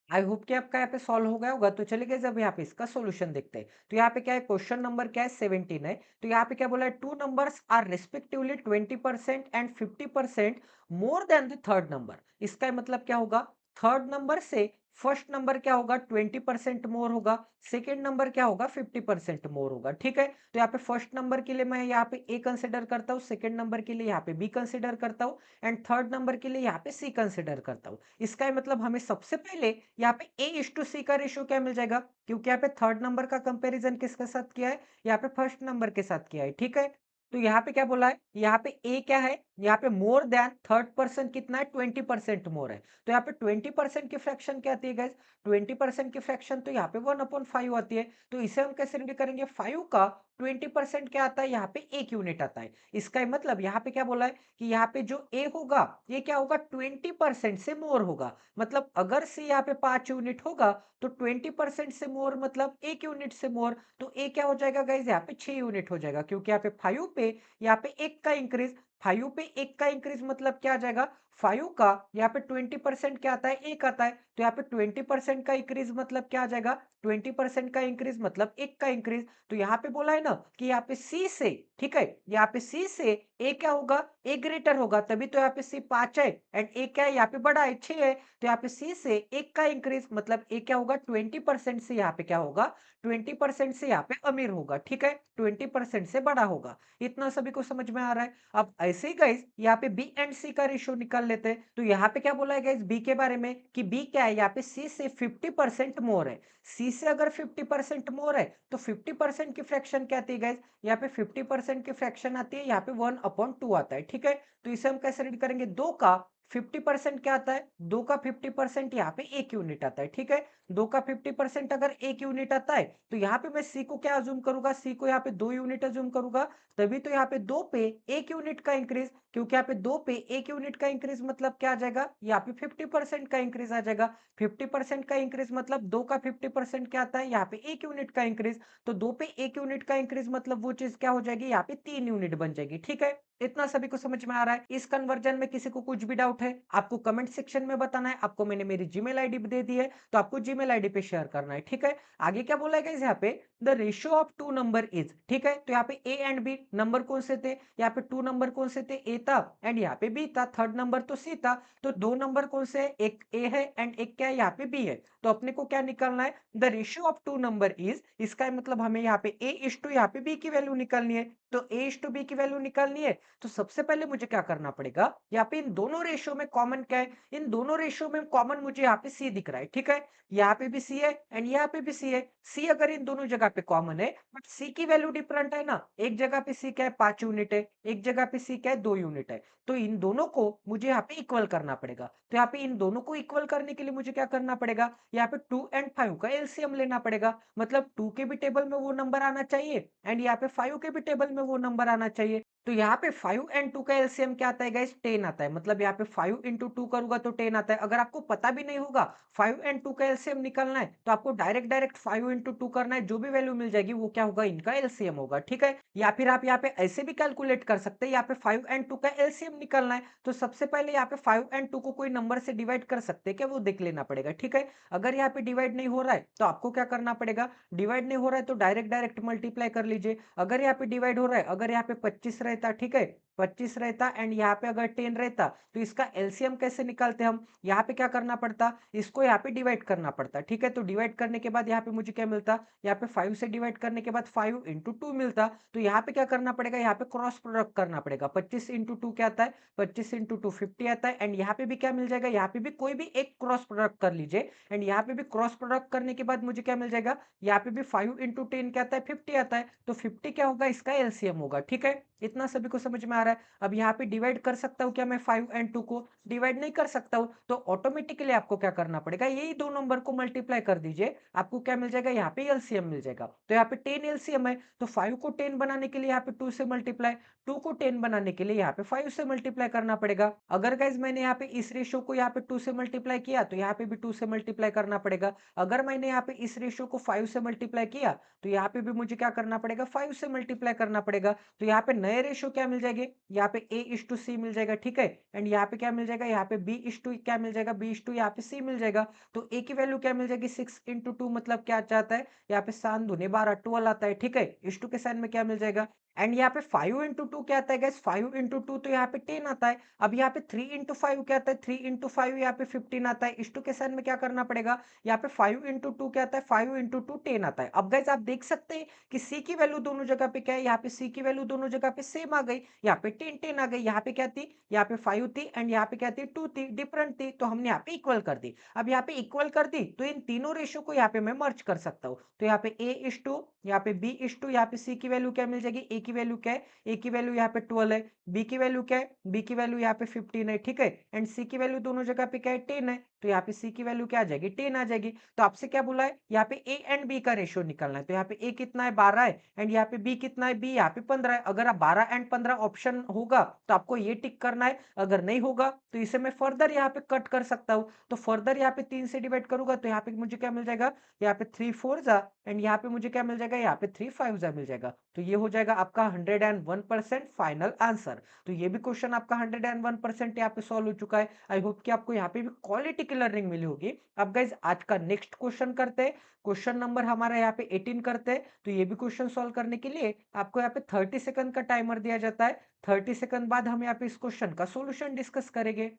आई होप कि आपका यहाँ पे सॉल्व हो गया होगा। तो चलिए गाइस अब यहाँ पे इसका सॉल्यूशन देखते हैं। तो यहाँ पे क्या है, क्वेश्चन नंबर क्या है, 17 है। तो यहाँ पे क्या बोला है, two numbers are respectively 20% and 50% more than the third number. इसका मतलब क्या होगा, थर्ड नंबर से फर्स्ट नंबर क्या होगा, 20% मोर होगा, सेकेंड नंबर क्या होगा, 50% मोर होगा, ठीक है। तो यहाँ पे फर्स्ट नंबर के लिए मैं यहाँ पे ए कंसिडर करता हूँ, सेकेंड नंबर के लिए यहाँ पे बी कंसिडर करता हूँ एंड थर्ड नंबर के लिए यहाँ पे सी कंसिडर करता हूँ। इसका मतलब हमें सबसे पहले यहाँ पे ए इज टू सी का रेशियो क्या मिल जाएगा, क्योंकि यहाँ पे थर्ड नंबर का कंपैरिजन किसके साथ किया है, यहाँ पे फर्स्ट नंबर के साथ किया है, ठीक है। तो यहाँ पे क्या बोला है, यहाँ पे ए क्या है, यहाँ पे मोर देन थर्ड पर्सन कितना है, 20% मोर है। तो यहाँ पे 20% की फ्रैक्शन क्या आती है गाइस, 20% की फ्रैक्शन तो यहाँ पे 1/5 आती है। तो इसे हम कैसे रेडी करेंगे, 5 का 20% क्या आता है, यहाँ पे 1 यूनिट आता है। इसका मतलब यहाँ पे क्या बोला है कि यहाँ पे जो ए होगा ये क्या होगा, 20% से मोर होगा। मतलब अगर से यहाँ पे 5 यूनिट होगा तो 20% से मोर मतलब 1 यूनिट से मोर। तो ए क्या हो जाएगा गाइज, यहाँ पे 6 यूनिट हो जाएगा, क्योंकि यहाँ पे 5 पे यहाँ पे 1 का इंक्रीज, 5 पे 1 का इंक्रीज मतलब क्या आ जाएगा, 5 का यहाँ पे 20% क्या आता है, 1 आता है। तो यहाँ पे 20% का इंक्रीज मतलब क्या आ जाएगा, 20% का इंक्रीज मतलब 1 का इंक्रीज। तो यहाँ पे बोला है ना कि यहाँ पे सी से, ठीक है, यहाँ पे सी से ए क्या होगा, ए ग्रेटर होगा, तभी तो यहाँ पे सी 5 है एंड ए क्या है, यहाँ पे बड़ा है, 6 है। तो यहाँ पे सी से 1 का इंक्रीज मतलब ए क्या होगा, 20% से यहाँ पे क्या होगा, 20% से यहाँ पे अमीर होगा, ठीक है, 20% से बड़ा होगा। इतना सभी को समझ में आ रहा है। अब ऐसे ही गाइस यहाँ पे बी एंड सी का रेशियो निकाल लेते हैं। तो यहाँ पे क्या बोला है गाइस बी के बारे में कि बी क्या है, यहाँ पे सी से 50% मोर है। सी से अगर 50% मोर है तो 50% की फ्रैक्शन क्या आती है गाइस, यहाँ पे 50% की फ्रैक्शन आती है, यहाँ पे 1/2 आता है, ठीक है। तो इसे हम कैसे रीड करेंगे, 2 का 50% क्या आता है, 2 का 50% यहाँ पे 1 यूनिट आता है, ठीक है। 2 का 50% अगर 1 यूनिट आता है तो यहाँ पे मैं सी को क्या अज्यूम करूंगा, सी को यहाँ पे 2 यूनिट अज्यूम करूंगा। तभी तो यहाँ पे 2 पे 1 यूनिट का इंक्रीज, क्योंकि यहाँ पे 2 पे 1 यूनिट का इंक्रीज मतलब क्या आ जाएगा, यहाँ पे 50% का इंक्रीज आ जाएगा। 50% का इंक्रीज मतलब 2 का 50% क्या आता है, यहाँ पे 1 यूनिट का इंक्रीज। तो 2 पे 1 यूनिट का इंक्रीज मतलब वो चीज क्या हो जाएगी, यहाँ पे 3 यूनिट बन जाएगी, ठीक है। इतना सभी को समझ में आ रहा है? इस कन्वर्जन में किसी को कुछ भी डाउट है? आपको कमेंट सेक्शन में बताना है। आपको मैंने मेरी जीमेल आईडी भी दे दी है, तो आपको जीमेल आईडी पे शेयर करना है, ठीक है? आगे क्या बोला है गाइस यहाँ पे? The ratio of two number is, ठीक है? तो यहाँ पे ए एंड बी नंबर कौन से थे? यहाँ पे टू नंबर कौन से थे? ए था एंड यहाँ पे बी था, थर्ड नंबर तो सी था। तो दो नंबर कौन से है? एक ए है एंड एक क्या है? यहाँ पे बी है। तो अपने को क्या निकालना है? The ratio of two number is, इसका मतलब हमें यहाँ पे ए इज टू यहाँ पे बी की वैल्यू निकालनी है। तो ए इज टू बी की वैल्यू निकालनी है, तो सबसे पहले मुझे क्या करना पड़ेगा? यहाँ पे इन दोनों रेशियो में कॉमन क्या है? इन दोनों रेशियो में कॉमन मुझे यहाँ पे सी दिख रहा है, ठीक है? यहाँ पे भी सी है एंड यहाँ पे भी सी है। सी अगर इन दोनों जगह पे कॉमन है, बट सी की वैल्यू डिफरेंट है ना। एक जगह पे सी क्या है? 5 यूनिट है, एक जगह पे सी क्या है? 2 यूनिट है। तो इन दोनों को मुझे यहाँ पे इक्वल करना पड़ेगा। तो यहाँ पे इन दोनों को इक्वल करने के लिए मुझे क्या करना पड़ेगा? यहाँ पे 2 एंड 5 का एलसीएम लेना पड़ेगा। मतलब 2 के भी टेबल में वो नंबर आना चाहिए एंड यहाँ पे 5 के भी टेबल में वो नंबर आना चाहिए। तो यहाँ पे 5 एंड 2 का एलसीएम क्या आता है गाइस? 10 आता है। मतलब यहाँ पे 5 इंटू 2 करूंगा तो 10 आता है। अगर आपको पता भी नहीं होगा 5 एंड 2 का एलसीएम निकालना है, तो आपको डायरेक्ट 5 इंटू 2 करना है। जो भी वैल्यू मिल जाएगी वो क्या होगा? इनका एलसीएम होगा, ठीक है? या फिर आप यहाँ पे ऐसे भी कैलकुलेट कर सकते हैं। यहाँ पे 5 एंड 2 का एलसीएम निकालना है, तो सबसे पहले यहाँ पे 5 एंड 2 को कोई नंबर से डिवाइड कर सकते हैं क्या? वो देख लेना पड़ेगा, ठीक है? अगर यहाँ पे डिवाइड नहीं हो रहा है तो आपको क्या करना पड़ेगा? डिवाइड नहीं हो रहा है तो डायरेक्ट मल्टीप्लाई कर लीजिए। अगर यहाँ पे डिवाइड हो रहा है, अगर यहाँ पे 25 रहता, ठीक है, 25 रहता एंड यहाँ पे अगर 10 रहता, तो इसका एलसीएम कैसे निकालते हम? यहाँ पे क्या करना पड़ता? इसको यहाँ पे डिवाइड करना पड़ता, ठीक है? तो डिवाइड करने के बाद यहाँ पे मुझे क्या मिलता? यहाँ पे 5 से डिवाइड करने के बाद 5 इंटू 2 मिलता। तो यहाँ पे क्या करना पड़ेगा? यहाँ पे क्रॉस प्रोडक्ट करना पड़ेगा। 25 इंटू 2 क्या आता है? 25 इंटू 2 50 आता है एंड यहाँ पे भी क्या मिल जाएगा? यहाँ पे भी कोई भी एक क्रॉस प्रोडक्ट कर लीजिए एंड यहाँ पे भी क्रॉस प्रोडक्ट करने के बाद मुझे क्या मिल जाएगा? यहाँ पे भी 5 इंटू 10 क्या आता है? 50 आता है। तो 50 क्या होगा? इसका एलसीएम होगा, ठीक है? इतना सभी को समझ में आ रहा है? अब यहाँ पे डिवाइड कर सकता हूँ क्या मैं 5 एंड 2 को? डिवाइड नहीं कर सकता हूँ, तो ऑटोमेटिकली आपको क्या करना पड़ेगा? यही दो नंबर को मल्टीप्लाई कर दीजिए, आपको क्या मिल जाएगा? यहाँ पे एलसीएम मिल जाएगा। तो यहाँ पे 10 एलसीएम है, तो 5 को 10 बनाने के लिए यहाँ पे 2 से मल्टीप्लाई, 2 को 10 बनाने के लिए यहाँ पे 5 से मल्टीप्लाई करना पड़ेगा। अगर गाइज मैंने यहाँ पे इस रेशियो को यहाँ पे 2 से मल्टीप्लाई किया, तो यहाँ पे भी 2 से मल्टीप्लाई करना पड़ेगा। अगर मैंने यहाँ पे इस रेशियो को 5 से मल्टीप्लाई किया, तो यहाँ पे भी मुझे क्या करना पड़ेगा? 5 से मल्टीप्लाई करना पड़ेगा। तो यहाँ पे नए रेशियो क्या मिल जाएंगे? यहाँ पे ए इज टू सी मिल जाएगा, ठीक है? एंड यहाँ पे क्या मिल जाएगा? यहाँ पे बी इज टू क्या मिल जाएगा? बी इज टू यहाँ पे सी मिल जाएगा। तो ए की वैल्यू क्या मिल जाएगी? 6 इंटू 2 मतलब क्या चाहता है? यहाँ पे 7 दूनी 12 12 आता है, ठीक है? इज टू के साइन में क्या मिल जाएगा? एंड यहाँ पे 5 इंटू 2 क्या आता है गाइस? 5 इंटू 2 तो यहाँ पे 10 आता है। अब यहाँ पे 3 इंटू 5 क्या आता है? 3 इंटू 5 यहाँ पे 15 आता है। इस टू के साइन में क्या करना पड़ेगा? यहाँ पे 5 इंटू 2 क्या आता है? 5 इंटू 2 10 आता है। अब गाइस आप देख सकते हैं कि सी की वैल्यू दोनों जगह पे क्या है? यहाँ पे सी की वैल्यू दोनों जगह पे सेम आ गई। यहाँ पे 10 10 आ गई। यहाँ पे क्या थी? यहाँ पे 5 थी एंड यहाँ पे क्या थी? 2 थी, डिफरेंट थी। तो हमने यहाँ पे इक्वल कर दी। अब यहाँ पे इक्वल कर दी तो इन तीनों रेशियो को यहाँ पे मैं मर्ज कर सकता हूँ। तो यहाँ पे ए इज टू, यहाँ पे बी इज टू, यहाँ पे सी की वैल्यू क्या मिल जाएगी? ए की वैल्यू क्या है? ए की वैल्यू यहाँ पे 12 है। बी की वैल्यू क्या है? बी की वैल्यू यहाँ पे 15 है, ठीक है? एंड सी की वैल्यू दोनों जगह पे क्या है? 10 है। तो यहाँ पे सी की वैल्यू क्या आ जाएगी? 10 आ जाएगी। तो आपसे क्या बोला है? यहाँ पे ए एंड बी का रेशियो निकालना है। तो यहाँ पे ए कितना है? 12 है एंड यहाँ पे बी कितना है? बी यहाँ पे 15 है। अगर आप 12 एंड 15 ऑप्शन होगा तो आपको ये टिक करना है। अगर नहीं होगा तो इसे मैं फर्दर यहाँ पे कट कर सकता हूँ। तो फर्दर यहाँ पे 3 से डिवाइड करूंगा तो यहाँ पे मुझे क्या मिल जाएगा? यहाँ पे 3 4 जा एंड यहाँ पे मुझे क्या मिल जाएगा? यहाँ पे 3 5 जा मिल जाएगा। तो ये हो जाएगा आपका 101% फाइनल आंसर। तो ये भी क्वेश्चन आपका 101% यहाँ पे सॉल्व हो चुका है। आई होप कि आपको यहाँ पे भी क्वालिटी की लर्निंग मिली होगी। अब गाइज आज का नेक्स्ट क्वेश्चन करते हैं। क्वेश्चन नंबर हमारा यहाँ पे 18 करते हैं। तो ये भी क्वेश्चन सॉल्व करने के लिए आपको यहाँ पे 30 सेकंड का टाइमर दिया जाता है। 30 सेकंड बाद हम यहाँ पे इस क्वेश्चन का सोल्यूशन डिस्कस करेंगे।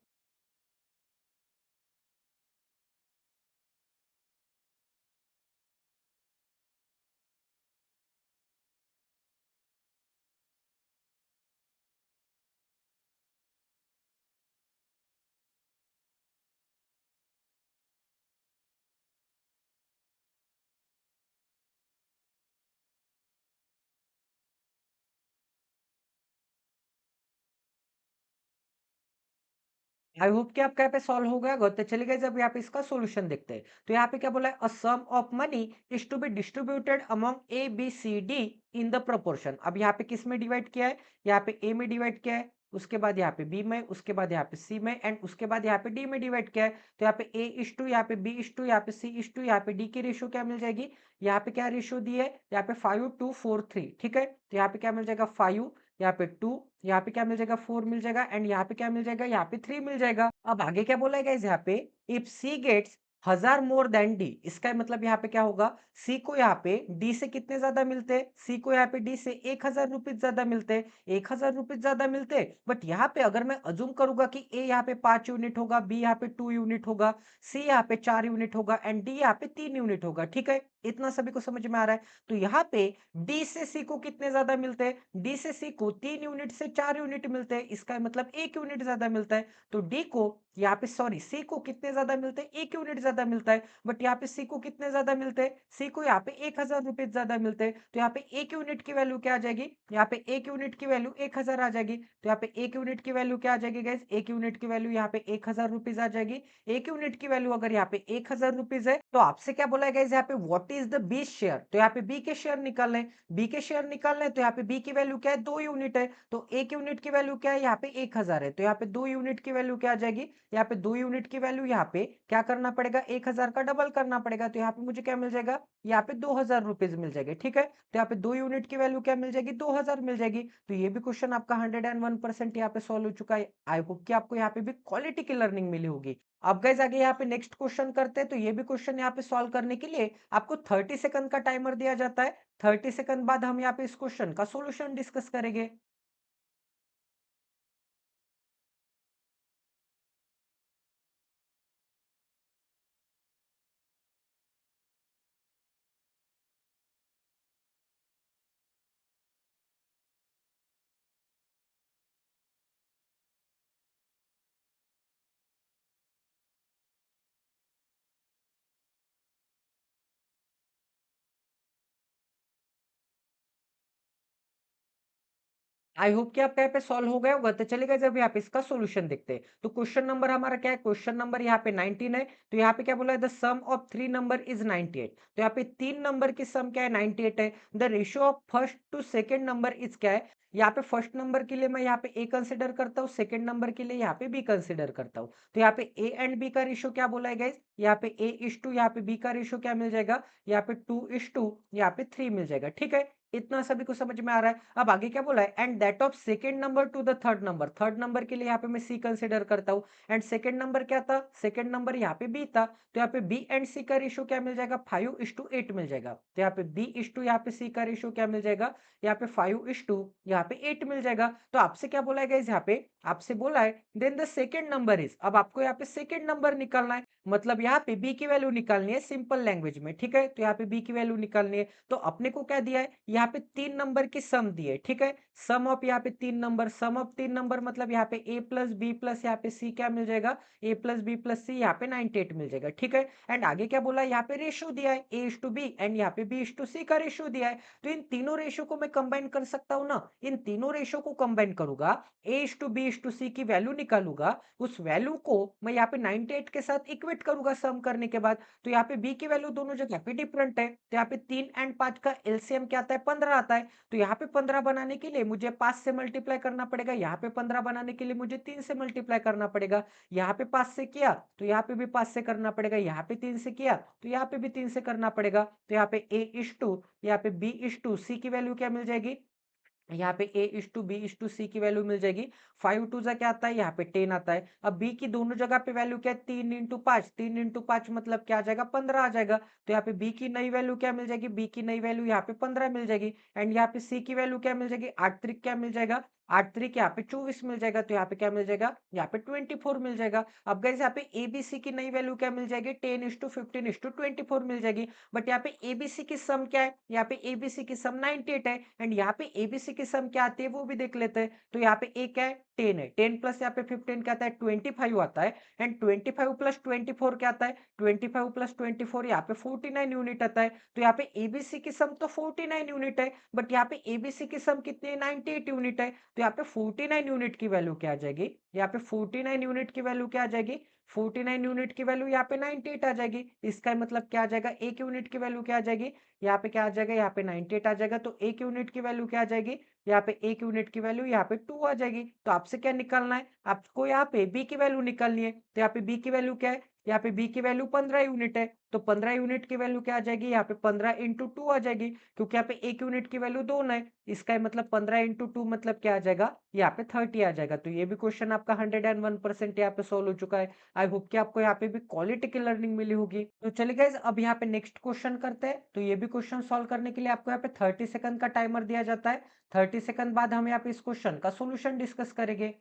आई होप कि आपका यहाँ पे सॉल्व हो गया होगा। तो चलिए गाइस अब यहाँ पे इसका सॉल्यूशन देखते हैं। तो यहाँ पे क्या बोला है? A sum of money is to be distributed among A B C D in the proportion. अब यहाँ पे किस में डिवाइड किया है? यहाँ पे ए में डिवाइड किया है, उसके बाद यहाँ पे बी में, उसके बाद यहाँ पे सी में एंड उसके बाद यहाँ पे डी में डिवाइड किया है। तो यहाँ पे ए इज टू, यहाँ पे बी इज टू, यहाँ पे सी इज टू, यहाँ पे डी की रेशियो क्या मिल जाएगी? यहाँ पे क्या रेशियो दी है? यहाँ पे 5 2 4 3, ठीक है? तो यहाँ पे क्या मिल जाएगा? 5 यहाँ पे 2, यहाँ पे क्या मिल जाएगा 4 मिल जाएगा एंड यहाँ पे क्या मिल जाएगा, यहाँ पे 3 मिल जाएगा। अब आगे क्या बोला है गाइस यहाँ पे, if C gets 1000 more than D, इसका मतलब यहाँ पे क्या होगा, सी को यहाँ पे डी से कितने ज्यादा मिलते हैं, सी को यहाँ पे डी से 1000 रुपीज ज्यादा मिलते हैं, 1000 रुपीज ज्यादा मिलते हैं। बट यहाँ पे अगर मैं अज्यूम करूंगा कि ए यहाँ पे 5 यूनिट होगा, बी यहाँ पे 2 यूनिट होगा, सी यहाँ पे 4 यूनिट होगा एंड डी यहाँ पे 3 यूनिट होगा, ठीक है, इतना सभी को समझ में आ रहा है। तो यहाँ पे डी से सी को कितने ज्यादा मिलते हैं, डी से सी को 3 यूनिट से 4 यूनिट मिलते हैं, इसका मतलब 1 यूनिट ज्यादा मिलता है। तो डी को यहाँ पे सॉरी सी को कितने ज्यादा मिलते हैं, 1 यूनिट ज्यादा मिलता है। बट यहाँ पे सी को कितने ज्यादा मिलते हैं, सी को यहाँ पे 1000 रुपीज ज्यादा मिलते हैं। तो यहाँ पे 1 यूनिट की वैल्यू क्या आ जाएगी, यहाँ पे 1 यूनिट की वैल्यू 1000 आ जाएगी। तो यहाँ पे 1 यूनिट की वैल्यू क्या आ जाएगी गाइस, 1 यूनिट की वैल्यू यहाँ पे 1000 रुपीज आ जाएगी। 1 यूनिट की वैल्यू अगर यहाँ पे 1000 रुपीज है, तो आपसे क्या बोला है गाइस यहाँ पे, what is the B share, तो यहाँ पे बी के शेयर निकालने, बी के शेयर निकालने, तो यहाँ पे बी की वैल्यू क्या है, 2 यूनिट है। तो 1 यूनिट की वैल्यू क्या है, यहाँ पे 1000 है, तो यहाँ पे 2 यूनिट की वैल्यू क्या आ जाएगी, यहाँ पे 2 यूनिट की वैल्यू यहाँ पे क्या करना पड़ेगा, 1000 का डबल करना पड़ेगा। तो यहाँ पे मुझे क्या मिल जाएगा, यहाँ पे 2000 रुपीज मिल जाएंगे, ठीक है। तो यहाँ पे 2 यूनिट की वैल्यू क्या मिल जाएगी, 2000 मिल जाएगी। तो ये भी क्वेश्चन आपका 101% यहाँ पे सॉल्व हो चुका है। आई होप कि आपको यहाँ पे भी क्वालिटी की लर्निंग मिली होगी। अब गाइस आगे यहाँ पे नेक्स्ट क्वेश्चन करते हैं। तो ये भी क्वेश्चन यहाँ पे सॉल्व करने के लिए आपको 30 सेकंड का टाइमर दिया जाता है। 30 सेकंड बाद हम यहाँ पे इस क्वेश्चन का सॉल्यूशन डिस्कस करेंगे। आई होप कि आपका यहाँ पे सॉल्व हो गया होगा। तो चलिए गाइस अभी आप इसका सॉल्यूशन देखते हैं। तो क्वेश्चन नंबर हमारा क्या है, क्वेश्चन नंबर यहाँ पे 19 है। तो यहाँ पे क्या बोला है, the sum of 3 number is 98। तो यहाँ पे 3 नंबर की सम क्या है, 98 है। The ratio of first to second number is क्या है, यहाँ पे फर्स्ट नंबर के लिए मैं यहाँ पे ए कंसिडर करता हूँ, सेकंड नंबर के लिए यहाँ पे बी कंसिडर करता हूँ। तो यहाँ पे ए एंड बी का रेशियो क्या बोला है गाइस, यहाँ पे ए इज टू यहाँ पे बी का रेशियो क्या मिल जाएगा, यहाँ पे 2 इज टू यहाँ पे 3 मिल जाएगा, ठीक है। इतना सभी को समझ में आ रहा है। अब आगे क्या बोला है, and that of second number two the third number, third number के लिए यहाँ पे मैं सी कंसिडर करता हूँ। एंड सेकंड नंबर क्या था, सेकंड नंबर यहाँ पे बी था। तो यहाँ पे बी एंड सी का रेशियो क्या मिल जाएगा, 5:8 मिल जाएगा। तो यहाँ पे बी इज टू यहाँ पे सी का रेशियो क्या मिल जाएगा, यहाँ पे 5:8 यहाँ पे 8 मिल जाएगा। तो आपसे क्या बोला है गाइस, यहाँ पे आपसे बोला है then the second number is, अब आपको यहाँ पे सेकंड नंबर निकालना है। मतलब यहाँ पे बी की वैल्यू निकालनी है सिंपल लैंग्वेज में, ठीक है। तो यहाँ पे बी की वैल्यू निकालनी है। तो अपने को क्या दिया है, यहाँ पे 3 नंबर की सम दी है, ठीक है। सम ऑफ यहाँ पे 3 नंबर, सम ऑफ 3 नंबर मतलब यहाँ पे ए प्लस बी प्लस यहाँ पे सी क्या मिल जाएगा, ए प्लस बी प्लस सी यहाँ पे 98 मिल जाएगा, ठीक है। एंड आगे क्या बोला है, यहाँ पे रेशियो दिया है ए इज टू बी एंड यहाँ पे बी इज टू सी का रेशियो दिया है। तो इन तीनों रेशियो को मैं कंबाइन कर सकता हूँ ना, इन तीनों रेशियो को कंबाइन करूंगा, A is to B is to C की वैल्यू निकालूंगा, उस वैल्यू को मैं यहाँ पे 98 के साथ इक्वेट करूंगा सम करने के बाद। तो यहाँ पे बी की वैल्यू दोनों जगह पे डिफरेंट है। तो यहाँ पे 3 एंड 5 का एलसीएम क्या आता है, 15 आता है। तो यहाँ पे 15 बनाने के लिए मुझे 5 से मल्टीप्लाई करना पड़ेगा, यहाँ पे 15 बनाने के लिए मुझे 3 से मल्टीप्लाई करना पड़ेगा। यहाँ पे 5 से किया तो यहाँ पे भी 5 से करना पड़ेगा, यहाँ पे 3 से किया तो यहाँ पे भी 3 से करना पड़ेगा। तो यहाँ पे ए इज टू यहाँ पे बी इज टू सी की वैल्यू क्या मिल जाएगी, यहाँ पे A is to B is to C की वैल्यू मिल जाएगी। 5 टू जा क्या आता है, यहाँ पे 10 आता है। अब बी की दोनों जगह पे वैल्यू क्या है, 3 इंटू 5, 3 इंटू 5 मतलब क्या आ जाएगा, 15 आ जाएगा। तो यहाँ पे बी की नई वैल्यू क्या मिल जाएगी, बी की नई वैल्यू यहाँ पे 15 मिल जाएगी। एंड यहाँ पे सी की वैल्यू क्या मिल जाएगी, 8 त्रिक क्या मिल जाएगा, 8 त्रिक यहाँ पे 24 मिल जाएगा। तो यहाँ पे क्या मिल जाएगा, यहाँ पे 24 मिल जाएगा। अब गाइस यहाँ पे एबीसी की नई वैल्यू क्या मिल जाएगी, 10:15:24 मिल जाएगी। बट यहाँ पे एबीसी की सम क्या है, यहाँ पे एबीसी की सम 98 है। एंड यहाँ पे एबीसी की सम क्या आती है वो भी देख लेते हैं। तो यहाँ पे ए क्या है, 10 है, 10 प्लस यहाँ पे 15 क्या आता है, 25 आता है। एंड 25 प्लस 24 क्या आता है, 25 प्लस 24 यहाँ पे 49 यूनिट आता है। तो यहाँ पे एबीसी की सम तो 49 यूनिट है, बट यहाँ पे एबीसी की सम कितनी है, 98 यूनिट है। तो यहाँ पे 49 यूनिट की वैल्यू क्या आ जाएगी, यहाँ पे 49 यूनिट की वैल्यू क्या आ जाएगी, 49 यूनिट की वैल्यू यहाँ पे 98 आ जाएगी। इसका मतलब क्या आ जाएगा, एक यूनिट की वैल्यू क्या आ जाएगी, यहाँ पे क्या आ जाएगा, यहाँ पे 98 आ जाएगा। तो एक यूनिट की वैल्यू क्या आ जाएगी, यहाँ पे एक यूनिट की वैल्यू यहाँ पे 2 आ जाएगी। तो आपसे क्या निकालना है, आपको यहाँ पे बी की वैल्यू निकालनी है। तो यहाँ पे बी की वैल्यू क्या है, यहाँ पे बी की वैल्यू 15 यूनिट है, तो 15 यूनिट की वैल्यू क्या आ जाएगी, यहाँ पे 15 इंटू 2 आ जाएगी, क्योंकि यहाँ पे 1 यूनिट की वैल्यू 2 है, इसका मतलब 15 इंटू 2 मतलब क्या आ जाएगा, यहाँ पे 30 आ जाएगा। तो ये भी क्वेश्चन आपका 101% यहाँ पे सोल्व हो चुका है। आई होप कि आपको यहाँ पे भी क्वालिटी की लर्निंग मिली होगी। तो चलिए गाइस, अब यहाँ पे नेक्स्ट क्वेश्चन करते हैं। तो ये भी क्वेश्चन सॉल्व करने के लिए आपको यहाँ पे 30 सेकंड का टाइमर दिया जाता है। 30 सेकंड बाद हम यहाँ पे इस क्वेश्चन का सोल्यूशन डिस्कस करेंगे।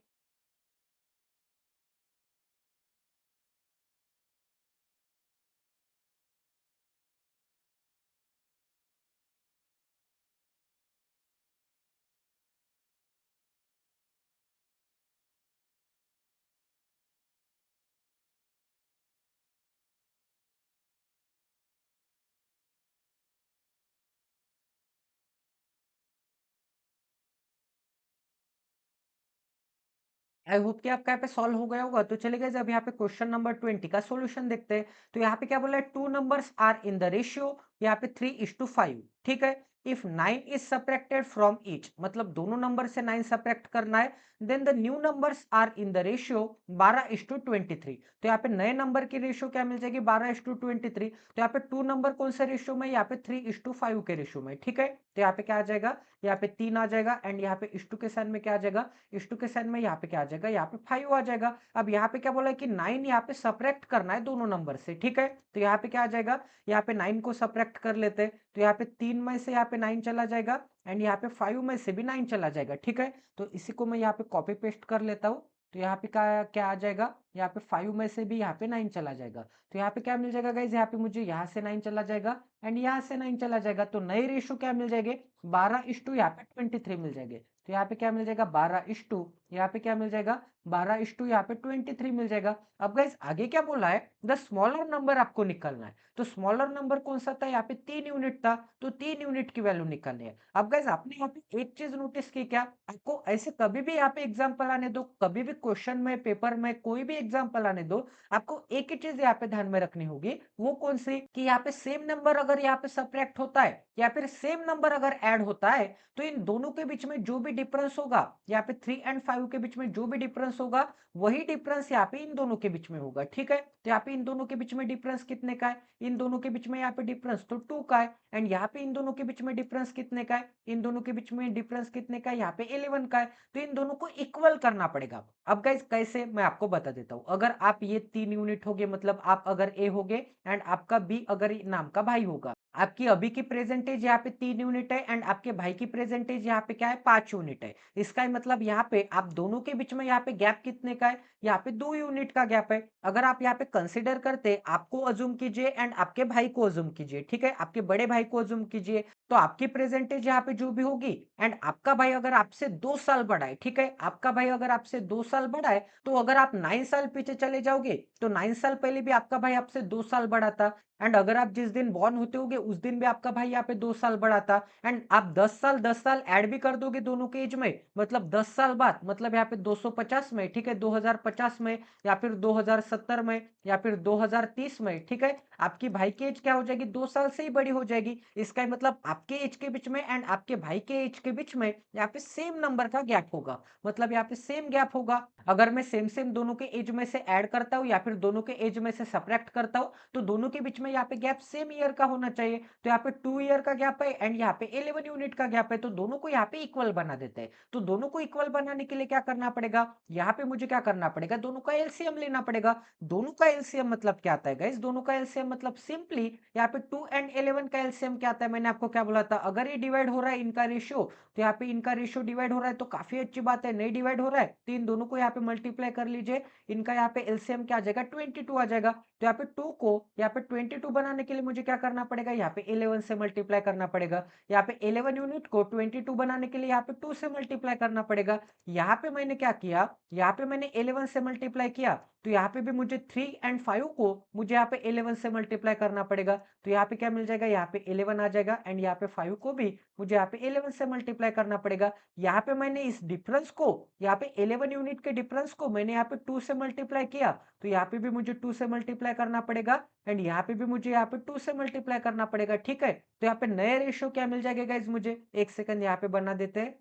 आई होप कि आपका यहाँ पे सॉल्व हो गया होगा। तो चलिए गाइस, अब यहाँ पे क्वेश्चन नंबर 20 का सॉल्यूशन देखते हैं। तो यहाँ पे क्या बोला है, two numbers are in the ratio, यहाँ पे 3:5, ठीक है। If 9 is subtracted from each, मतलब दोनों नंबर से 9 सब्ट्रैक्ट करना है, then the new numbers are in the ratio 12:23। तो यहाँ पे नए नंबर की रेशियो क्या मिल जाएगी, 12:23। तो यहाँ पे टू नंबर कौन से रेशियो में, यहाँ पे 3:5 के रेशियो में, ठीक है। तो यहाँ पे क्या आ जाएगा, यहाँ पे 3 आ जाएगा, एंड यहाँ पे इस टू के साइन में क्या आ जाएगा, इस टू के साइन में यहाँ पे क्या आ जाएगा, यहाँ पे 5 आ जाएगा। अब यहाँ पे क्या बोला है कि 9 यहाँ पे सब्ट्रैक्ट करना है दोनों नंबर से, ठीक है। तो यहाँ पे क्या आ जाएगा, यहाँ पे 9 को सब्ट्रैक्ट कर लेते हैं। तो यहाँ पे 3 में से यहाँ पे 9 चला जाएगा, एंड यहाँ पे 5 में से भी 9 चला जाएगा, ठीक है। तो इसी को मैं यहाँ पे कॉपी पेस्ट कर लेता हूँ। तो यहाँ पे क्या क्या आ जाएगा, यहाँ पे 5 में से भी यहाँ पे 9 चला जाएगा। तो यहाँ पे क्या मिल जाएगा गाइज, यहाँ पे मुझे यहाँ से 9 चला जाएगा, एंड यहाँ से 9 चला जाएगा। तो नए रेशो क्या मिल जाएंगे, 12:, यहाँ पे 23 मिल जाएंगे। तो यहाँ पे क्या मिल जाएगा, 12:, यहाँ पे क्या मिल जाएगा, 12:, यहाँ पे 23 मिल जाएगा। अब गाइस आगे क्या बोला है, द स्मॉलर नंबर आपको निकालना है। तो स्मॉलर नंबर कौन सा था, यहाँ पे 3 यूनिट था, तो 3 यूनिट की वैल्यू निकालनी है। अब गाइस आपने यहाँ पे एक चीज नोटिस की क्या, आपको ऐसे कभी भी यहाँ पे एग्जाम्पल आने दो, कभी भी क्वेश्चन में, पेपर में कोई भी एग्जाम्पल आने दो, आपको एक ही चीज यहाँ पे ध्यान में रखनी होगी, वो कौन सी, कि यहाँ पे सेम नंबर अगर यहाँ पे सब्ट्रैक्ट होता है, या फिर सेम नंबर अगर ऐड होता है, तो इन दोनों के बीच में जो भी डिफरेंस होगा, यहाँ पे 3 एंड 5 के बीच में जो भी डिफरेंस होगा, वही डिफरेंस यहाँ पे इन दोनों के बीच में होगा, ठीक है। तो यहाँ पे इन दोनों के बीच में डिफरेंस कितने का है, इन दोनों के बीच में यहाँ पे डिफरेंस तो 2 का है, एंड यहाँ पे इन दोनों के बीच में डिफरेंस कितने का है, इन दोनों के बीच में डिफरेंस कितने का है, यहाँ पे 11 का है। तो इन दोनों को इक्वल करना पड़ेगा। अब गाइस कैसे, मैं आपको बता देता हूँ। अगर आप ये 3 यूनिट हो गए, मतलब आप अगर ए हो गए, एंड आपका बी अगर नाम का भाई होगा, आपकी अभी की प्रेजेंटेज यहाँ पे 3 यूनिट है, एंड आपके भाई की प्रेजेंटेज यहाँ पे क्या है, 5 यूनिट है। इसका मतलब यहाँ पे आप दोनों के बीच में यहाँ पे गैप कितने का है, यहाँ पे 2 यूनिट का गैप है। अगर आप यहाँ पे कंसिडर करते, आपको अज्यूम कीजिए एंड आपके भाई को अज्यूम कीजिए, ठीक है, आपके बड़े भाई को अज्यूम कीजिए, तो आपकी प्रेजेंटेज यहाँ पे जो भी होगी, एंड आपका भाई अगर आपसे 2 साल बड़ा है, ठीक है, आपका भाई अगर आपसे 2 साल बड़ा है, तो अगर आप 9 साल पीछे चले जाओगे, तो 9 साल पहले भी आपका भाई आपसे 2 साल बड़ा था, एंड अगर आप जिस दिन बॉर्न होते होगे उस दिन भी आपका भाई यहाँ पे 2 साल बड़ा था, एंड आप 10 साल ऐड भी कर दोगे दोनों के एज में, मतलब 10 साल बाद, मतलब यहाँ पे 250 में, ठीक है, 2050 में, या फिर 2070 में, या फिर 2030 में, ठीक है, आपकी भाई की एज क्या हो जाएगी, 2 साल से ही बड़ी हो जाएगी। इसका मतलब आपके एज के बीच में एंड आपके भाई के एज के बीच में यहाँ पे सेम नंबर का गैप होगा, मतलब यहाँ पे सेम गैप होगा। अगर मैं सेम सेम दोनों के एज में से ऐड करता हूँ, या फिर दोनों के एज में से सब्ट्रैक्ट करता हूँ, तो दोनों के बीच में यहाँ पे गैप सेम ईयर का होना चाहिए। तो यहाँ पे 2 ईयर का गैप है, एंड यहाँ पे 11 यूनिट का गैप है, तो दोनों को यहाँ पे इक्वल बना देते हैं। तो दोनों को इक्वल बनाने के लिए क्या करना पड़ेगा, यहाँ पे मुझे क्या करना पड़ेगा, दोनों का एलसीएम लेना पड़ेगा। दोनों का एलसीएम मतलब क्या आता है गाइस, दोनों का एलसीएम मतलब सिंपली यहाँ पे 2 एंड 11 का एलसीएम क्या आता है, मैंने आपको क्या बोला था, अगर ये डिवाइड हो रहा है इनका रेशियो, तो यहाँ पे इनका रेशियो डिवाइड हो रहा है, तो काफी अच्छी बात है। नहीं डिवाइड हो रहा है तो इन दोनों को यहाँ पे मल्टीप्लाई कर लीजिए, इनका यहाँ पे एलसीएम क्या आ जाएगा, 22 आ जाएगा। तो यहाँ पे 2 को यहाँ पे 22 बनाने के लिए मुझे क्या करना पड़ेगा, यहाँ पे 11 से मल्टीप्लाई करना पड़ेगा। यहाँ पे 11 यूनिट को 22 बनाने के लिए यहाँ पे 2 से मल्टीप्लाई करना पड़ेगा। यहाँ पे मैंने क्या किया, यहाँ पे मैंने 11 से मल्टीप्लाई किया, तो यहाँ पे भी मुझे 3 एंड 5 को मुझे यहाँ पे 11 से मल्टीप्लाई करना पड़ेगा। तो यहाँ पे क्या मिल जाएगा, यहाँ पे 11 आ जाएगा, एंड यहाँ पे 5 को भी मुझे यहाँ पे 11 से मल्टीप्लाई करना पड़ेगा। यहाँ पे मैंने इस डिफरेंस को, यहाँ पे 11 यूनिट के डिफरेंस को मैंने यहाँ पे 2 से मल्टीप्लाई किया, तो यहाँ पे भी मुझे 2 से मल्टीप्लाई करना पड़ेगा, एंड यहाँ पे भी मुझे यहाँ पे 2 से मल्टीप्लाई करना पड़ेगा, ठीक है। तो यहाँ पे नया रेशियो क्या मिल जाएगा गाइज, मुझे एक सेकंड यहाँ पे बना देते हैं।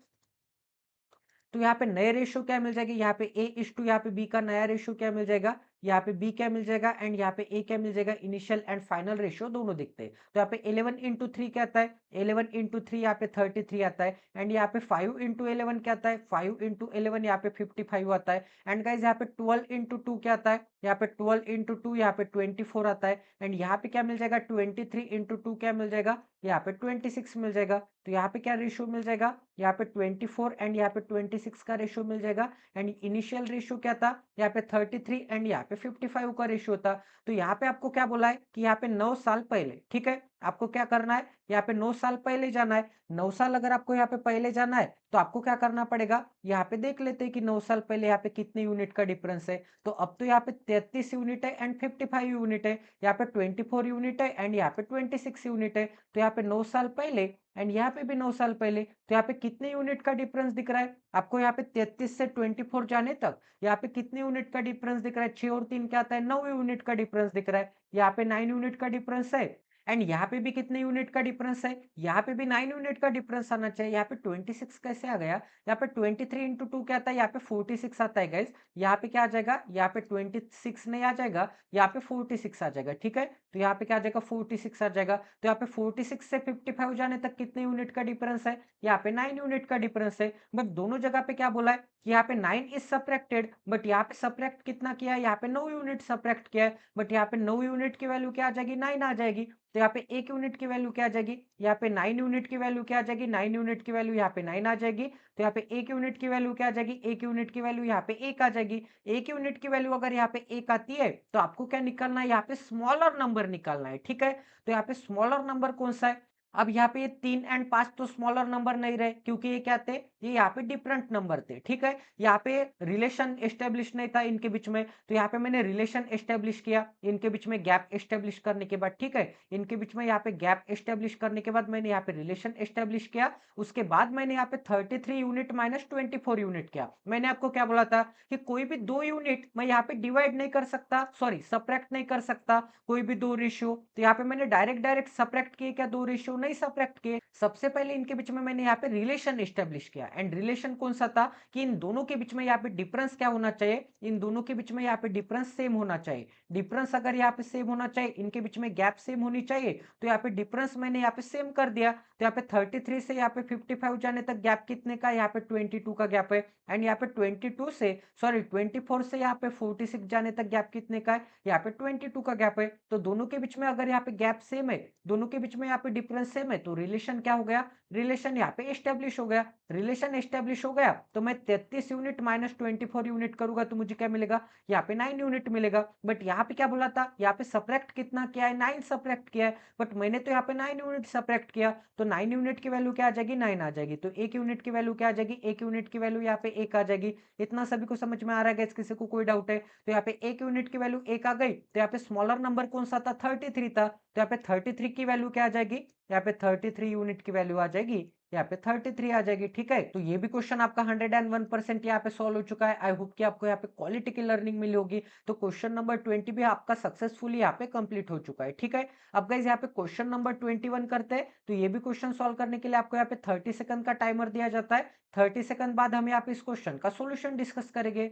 तो यहाँ पे नए रेशियो क्या मिल जाएगी, यहाँ पे ए इस टू यहाँ पे बी का नया रेशियो क्या मिल जाएगा, यहाँ पे बी क्या मिल जाएगा एंड यहाँ पे ए क्या मिल जाएगा, इनिशियल एंड फाइनल रेशियो दोनों दिखते हैं। तो यहाँ पे 11 इंटू थ्री क्या आता है, 11 इंटू थ्री यहाँ पे 33 आता है एंड यहाँ पे 5 इंटू 11 क्या आता है, 5 इंटू 11 यहाँ पे 55 आता है एंड गाइज यहाँ पे 12 इंटू टू क्या आता है, यहाँ पे 12 इंटू टू यहाँ पे 24 आता है एंड यहाँ पे क्या मिल जाएगा, 23 इंटू टू क्या मिल जाएगा, यहाँ पे 26 मिल जाएगा। तो यहाँ पे क्या रेशियो मिल जाएगा, यहाँ पे 24 एंड यहाँ पे 26 का रेशियो मिल जाएगा एंड इनिशियल रेशियो क्या था, यहाँ पे 33 एंड यहाँ पे 55 का रेशियो था। तो यहाँ पे आपको क्या बोला है कि यहाँ पे 9 साल पहले, ठीक है, आपको क्या करना है, यहाँ पे 9 साल पहले जाना है। 9 साल अगर आपको यहाँ पे पहले जाना है तो आपको क्या करना पड़ेगा, यहाँ पे देख लेते हैं कि 9 साल पहले यहाँ पे कितने यूनिट का डिफरेंस है। तो अब तो यहाँ पे 33 यूनिट है एंड 55 यूनिट है, यहाँ पे 24 यूनिट है एंड यहाँ पे 26 यूनिट है। तो यहाँ पे 9 साल पहले एंड यहाँ पे भी 9 साल पहले, तो यहाँ पे कितने यूनिट का डिफरेंस दिख रहा है आपको, यहाँ पे 33 से 24 जाने तक यहाँ पे कितने यूनिट का डिफरेंस दिख रहा है, 6 और 3 क्या आता है, 9 यूनिट का डिफरेंस दिख रहा है। यहाँ पे 9 यूनिट का डिफरेंस है एंड यहाँ पे भी कितने यूनिट का डिफरेंस है, यहाँ पे भी 9 यूनिट का डिफरेंस आना चाहिए। यहाँ पे 26 कैसे आ गया, यहाँ पे 23 इंटू टू क्या आता है, यहाँ पे 46 आता है गाइस। यहाँ पे क्या आ जाएगा, यहाँ पे 26 नहीं आ जाएगा, यहाँ पे 46 आ जाएगा, ठीक है। तो यहाँ पे क्या आ जाएगा, 46 आ जाएगा। तो यहाँ पे 46 से 55 जाने तक कितने यूनिट का डिफरेंस है, यहाँ पे 9 यूनिट का डिफरेंस है। बट दोनों जगह पे क्या बोला है कि यहाँ पे 9 इज सब्ट्रैक्टेड, बट यहाँ पे सब्ट्रैक्ट कितना किया है, यहाँ पे 9 यूनिट सब्ट्रैक्ट किया है, बट यहाँ पे 9 यूनिट की वैल्यू क्या आ जाएगी, 9 आ जाएगी। तो यहाँ पे 1 यूनिट की वैल्यू क्या आ जाएगी, यहाँ पे 9 यूनिट की वैल्यू क्या आ जाएगी, 9 यूनिट की वैल्यू यहाँ पे 9 आ जाएगी। तो यहाँ पे 1 यूनिट की वैल्यू क्या आ जाएगी, 1 यूनिट की वैल्यू यहाँ पे 1 आ जाएगी। 1 यूनिट की वैल्यू अगर यहाँ पे 1 आती है तो आपको क्या निकालना है, यहाँ पे स्मॉलर नंबर निकालना है, ठीक है। तो यहाँ पे स्मॉलर नंबर कौन सा है, अब यहाँ पे ये 3 एंड 5 तो स्मॉलर नंबर नहीं रहे, क्योंकि ये क्या थे, ये यहाँ पे डिफरेंट नंबर थे, ठीक है। यहाँ पे रिलेशन एस्टेब्लिश नहीं था इनके बीच में, तो यहाँ पे मैंने रिलेशन एस्टेब्लिश किया इनके बीच में गैप एस्टेब्लिश करने के बाद, ठीक है। इनके बीच में यहाँ पे गैप एस्टेब्लिश करने के बाद मैंने यहाँ पे रिलेशन एस्टेब्लिश किया। उसके बाद मैंने यहाँ पे 33 यूनिट माइनस 24 यूनिट किया। मैंने आपको क्या बोला था कि कोई भी दो यूनिट मैं यहाँ पे डिवाइड नहीं कर सकता, सॉरी सब्ट्रैक्ट नहीं कर सकता, कोई भी दो रेशियो। तो यहाँ पे मैंने डायरेक्ट सब्ट्रैक्ट किए क्या, दो रेशियो नहीं सब्ट्रैक्ट किए। सबसे पहले इनके बीच में मैंने यहाँ पे रिलेशन एस्टेब्लिश किया एंड रिलेशन कौन सा था कि इन दोनों के बीच में यहाँ पे डिफरेंस क्या होना चाहिए, इन दोनों के बीच में यहाँ पे डिफरेंस सेम होना चाहिए। डिफरेंस अगर यहाँ पे सेम होना चाहिए, इनके बीच में गैप सेम होनी चाहिए, तो यहाँ पे डिफरेंस मैंने यहाँ पे सेम कर दिया। तो यहाँ पे 33 से यहाँ पे 55 जाने तक गैप कितने का, यहाँ पे 22 का गैप है एंड यहाँ पे 22 से सॉरी 24 से यहाँ पे 46 जाने तक गैप कितने का है, यहाँ पे 22 का गैप है। तो दोनों के बीच में अगर यहाँ पे गैप सेम है, दोनों के बीच में यहाँ पे डिफरेंस सेम है, तो रिलेशन क्या हो गया, रिलेशन यहाँ पे एस्टेब्लिश हो गया। रिलेशन एस्टेब्लिश हो गया तो मैं 33 यूनिट माइनस 24 यूनिट करूंगा तो मुझे क्या मिलेगा, यहाँ पे 9 यूनिट मिलेगा। बट यहाँ पे क्या बोला था, यहाँ पे सब्ट्रैक्ट कितना किया है, 9 सब्ट्रैक्ट किया है, बट मैंने तो यहाँ पे 9 यूनिट सब्ट्रैक्ट किया, तो 9 यूनिट की वैल्यू क्या आ जाएगी, 9 आ जाएगी। तो 1 यूनिट की वैल्यू क्या आ जाएगी, 1 यूनिट की वैल्यू यहाँ पे 1 आ जाएगी। इतना सभी को समझ में आ रहा है, किसी को कोई डाउट है? तो यहाँ पे 1 यूनिट की वैल्यू 1 आ गई, तो यहाँ पे स्मॉलर नंबर कौन सा था, 33 था। तो यहाँ पे 33 की वैल्यू क्या आ जाएगी, यहाँ पे 33 यूनिट की वैल्यू आ जाएगी, यहाँ पे 33 आ जाएगी, ठीक है। तो ये भी क्वेश्चन आपका 101% यहाँ पे सॉल्व हो चुका है। आई होप कि आपको यहाँ पे क्वालिटी की लर्निंग मिली होगी। तो क्वेश्चन नंबर 20 भी आपका सक्सेसफुली यहाँ पे कंप्लीट हो चुका है, ठीक है। अब गाइस यहाँ पे क्वेश्चन नंबर 21 करते हैं। तो ये भी क्वेश्चन सॉल्व करने के लिए आपको यहाँ पे 30 सेकंड का टाइमर दिया जाता है। 30 सेकंड बाद हम यहाँ पे इस क्वेश्चन का सोल्यूशन डिस्कस करेंगे।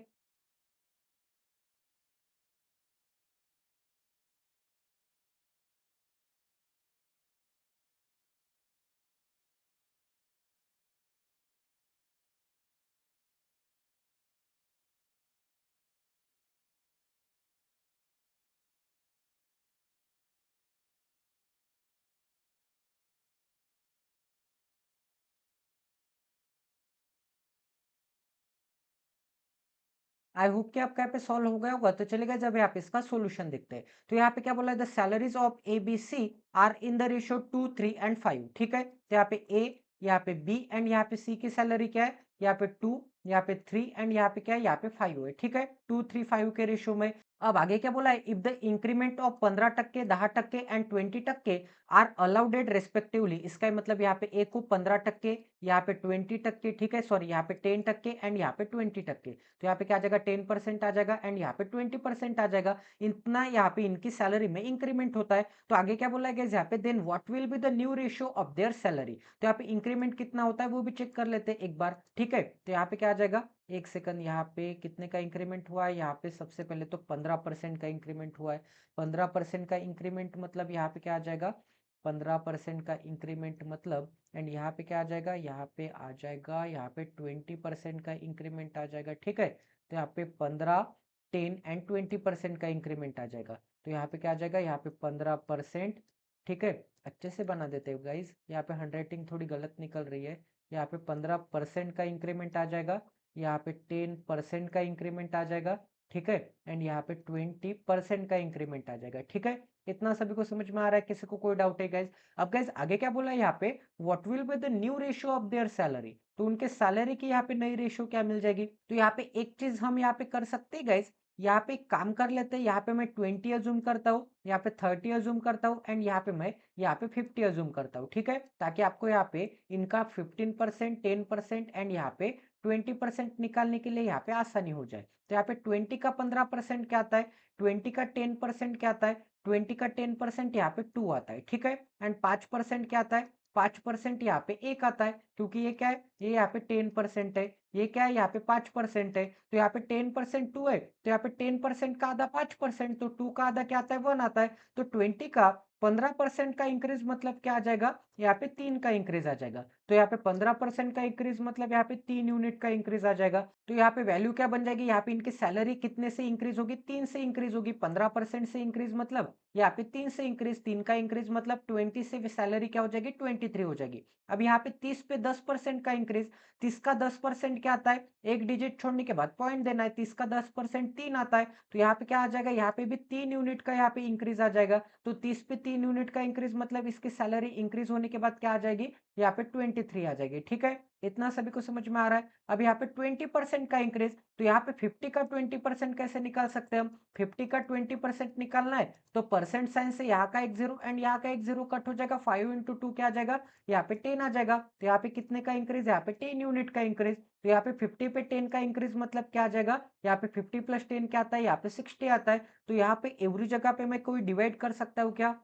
आई होप कि आपका यहाँ पे सॉल्व हो गया होगा। तो चलिए जब यहाँ पे इसका सॉल्यूशन देखते हैं। तो यहाँ पे क्या बोला है, the salaries of A B C are in the ratio 2 3 and 5, ठीक है। तो यहाँ पे ए, यहाँ पे बी एंड यहाँ पे सी की सैलरी क्या है, यहाँ पे 2, यहाँ पे 3 एंड यहाँ पे क्या है, यहाँ पे 5 है, ठीक है। 2 3 5 के रेशियो में। अब आगे क्या बोला है, if the increment of 15%, 10% and 20% are allowed respectively. इसका मतलब यहाँ पे ए को 15%, यहाँ पे 20%, ठीक है, सॉरी यहाँ पे 10% एंड यहाँ पे 20%। तो यहाँ पे क्या आ जाएगा, 10% आ जाएगा एंड यहाँ पे 20% आ जाएगा। इतना यहाँ पे इनकी सैलरी में इंक्रीमेंट होता है। तो आगे क्या बोला है यहाँ पे, then what will be the new ratio of their salary. तो यहाँ पे इंक्रीमेंट कितना होता है वो भी चेक कर लेते हैं एक बार, ठीक है। तो यहाँ पे क्या आ जाएगा, 1 सेकंड, यहाँ पे कितने का इंक्रीमेंट हुआ है? यहाँ पे सबसे पहले तो 15% का इंक्रीमेंट हुआ है। 15% का इंक्रीमेंट मतलब यहाँ पे क्या आ जाएगा? 15% का इंक्रीमेंट मतलब, एंड यहाँ पे क्या आ जाएगा? यहाँ पे आ जाएगा, यहाँ पे 20% का इंक्रीमेंट आ जाएगा, ठीक है? तो यहाँ पे 15, 10 एंड 20% का इंक्रीमेंट आ जाएगा। तो यहाँ पे क्या आ जाएगा? यहाँ पे 15%, ठीक है? अच्छे से बना देते हैं गाइज, यहाँ पे हैंडराइटिंग थोड़ी गलत निकल रही है। यहाँ पे 15% का इंक्रीमेंट आ जाएगा, यहाँ पे 10% का इंक्रीमेंट आ जाएगा, ठीक है? एंड यहाँ पे 20% का इंक्रीमेंट आ जाएगा, ठीक है? इतना सभी को समझ में आ रहा है? किसी को कोई डाउट है गाइज? अब गाइज आगे क्या बोला है यहाँ पे? What will be the new ratio of their salary? तो उनके सैलरी की यहाँ पे नई रेशियो क्या मिल जाएगी? तो यहाँ पे एक चीज हम यहाँ पे कर सकते हैं गाइज, यहाँ पे एक काम कर लेते हैं, यहाँ पे मैं 20 अज्यूम करता हूँ, यहाँ पे 30 अज्यूम करता हूँ, एंड यहाँ पे मैं यहाँ पे 50 अज्यूम करता हूँ, ठीक है? ताकि आपको यहाँ पे इनका 15%, 10% एंड यहाँ पे 20% निकालने के लिए यहाँ पे आसानी हो जाए। तो यहाँ पे 20 का 15% क्या आता है? 20 का 10% क्या आता है? 20 का 10% यहाँ पे 2 आता है, ठीक है? एंड 5% क्या आता है? 5% यहाँ पे 1 आता है, क्योंकि ये क्या है? ये यहाँ पे 10% है, ये क्या है? यहाँ पे 5% है। तो यहाँ पे 10% 2 है, तो यहाँ पे 10% का आधा 5%, तो 2 का आधा क्या आता है? 1 आता है। तो 20 का 15% का इंक्रीज मतलब क्या आ जाएगा? यहाँ पे 3 का इंक्रीज आ जाएगा। तो यहाँ पे 15% का इंक्रीज मतलब यहाँ पे 3 यूनिट का इंक्रीज आ जाएगा। तो यहाँ पे वैल्यू क्या बन जाएगी? यहाँ पे इनकी सैलरी कितने से इंक्रीज होगी? 3 से इंक्रीज होगी। 15% से इंक्रीज मतलब यहाँ पे 3 से इंक्रीज, 3 का इंक्रीज मतलब 20 से सैलरी क्या हो जाएगी? 23 हो जाएगी। अब यहाँ पे 30 पे 10% का इंक्रीज, 30 का 10% क्या आता है? एक डिजिट छोड़ने के बाद पॉइंट देना है। 30 का 10% 3 आता है, तो यहाँ पे क्या आ जाएगा? यहाँ पे भी 3 यूनिट का यहाँ पे इंक्रीज आ जाएगा। तो 30 पे 3 यूनिट का इंक्रीज मतलब इसकी सैलरी इंक्रीज होने के बाद क्या आ जाएगी? यहाँ पे 23 आ जाएगी, ठीक है? इतना सभी को समझ में आ रहा है? अब यहाँ पे 20% का इंक्रीज, तो यहाँ पे 50 का 20% कैसे निकाल सकते हैं हम? 50 का 20% निकालना है तो परसेंट साइन से यहाँ का एक जीरो एंड यहाँ का एक जीरो कट हो जाएगा। 5 इंटू 2 क्या आ जाएगा? यहाँ पे 10 आ जाएगा। तो यहाँ पे कितने का इंक्रीज? यहाँ पे 10 यूनिट का इंक्रीज। तो यहाँ पे 50 पे 10 का इंक्रीज मतलब क्या आ जाएगा? यहाँ पे 50 प्लस 10 क्या आता है? यहाँ पे 60 आता है। तो यहाँ पे एवरी जगह पे मैं कोई डिवाइड कर सकता हूँ क्या?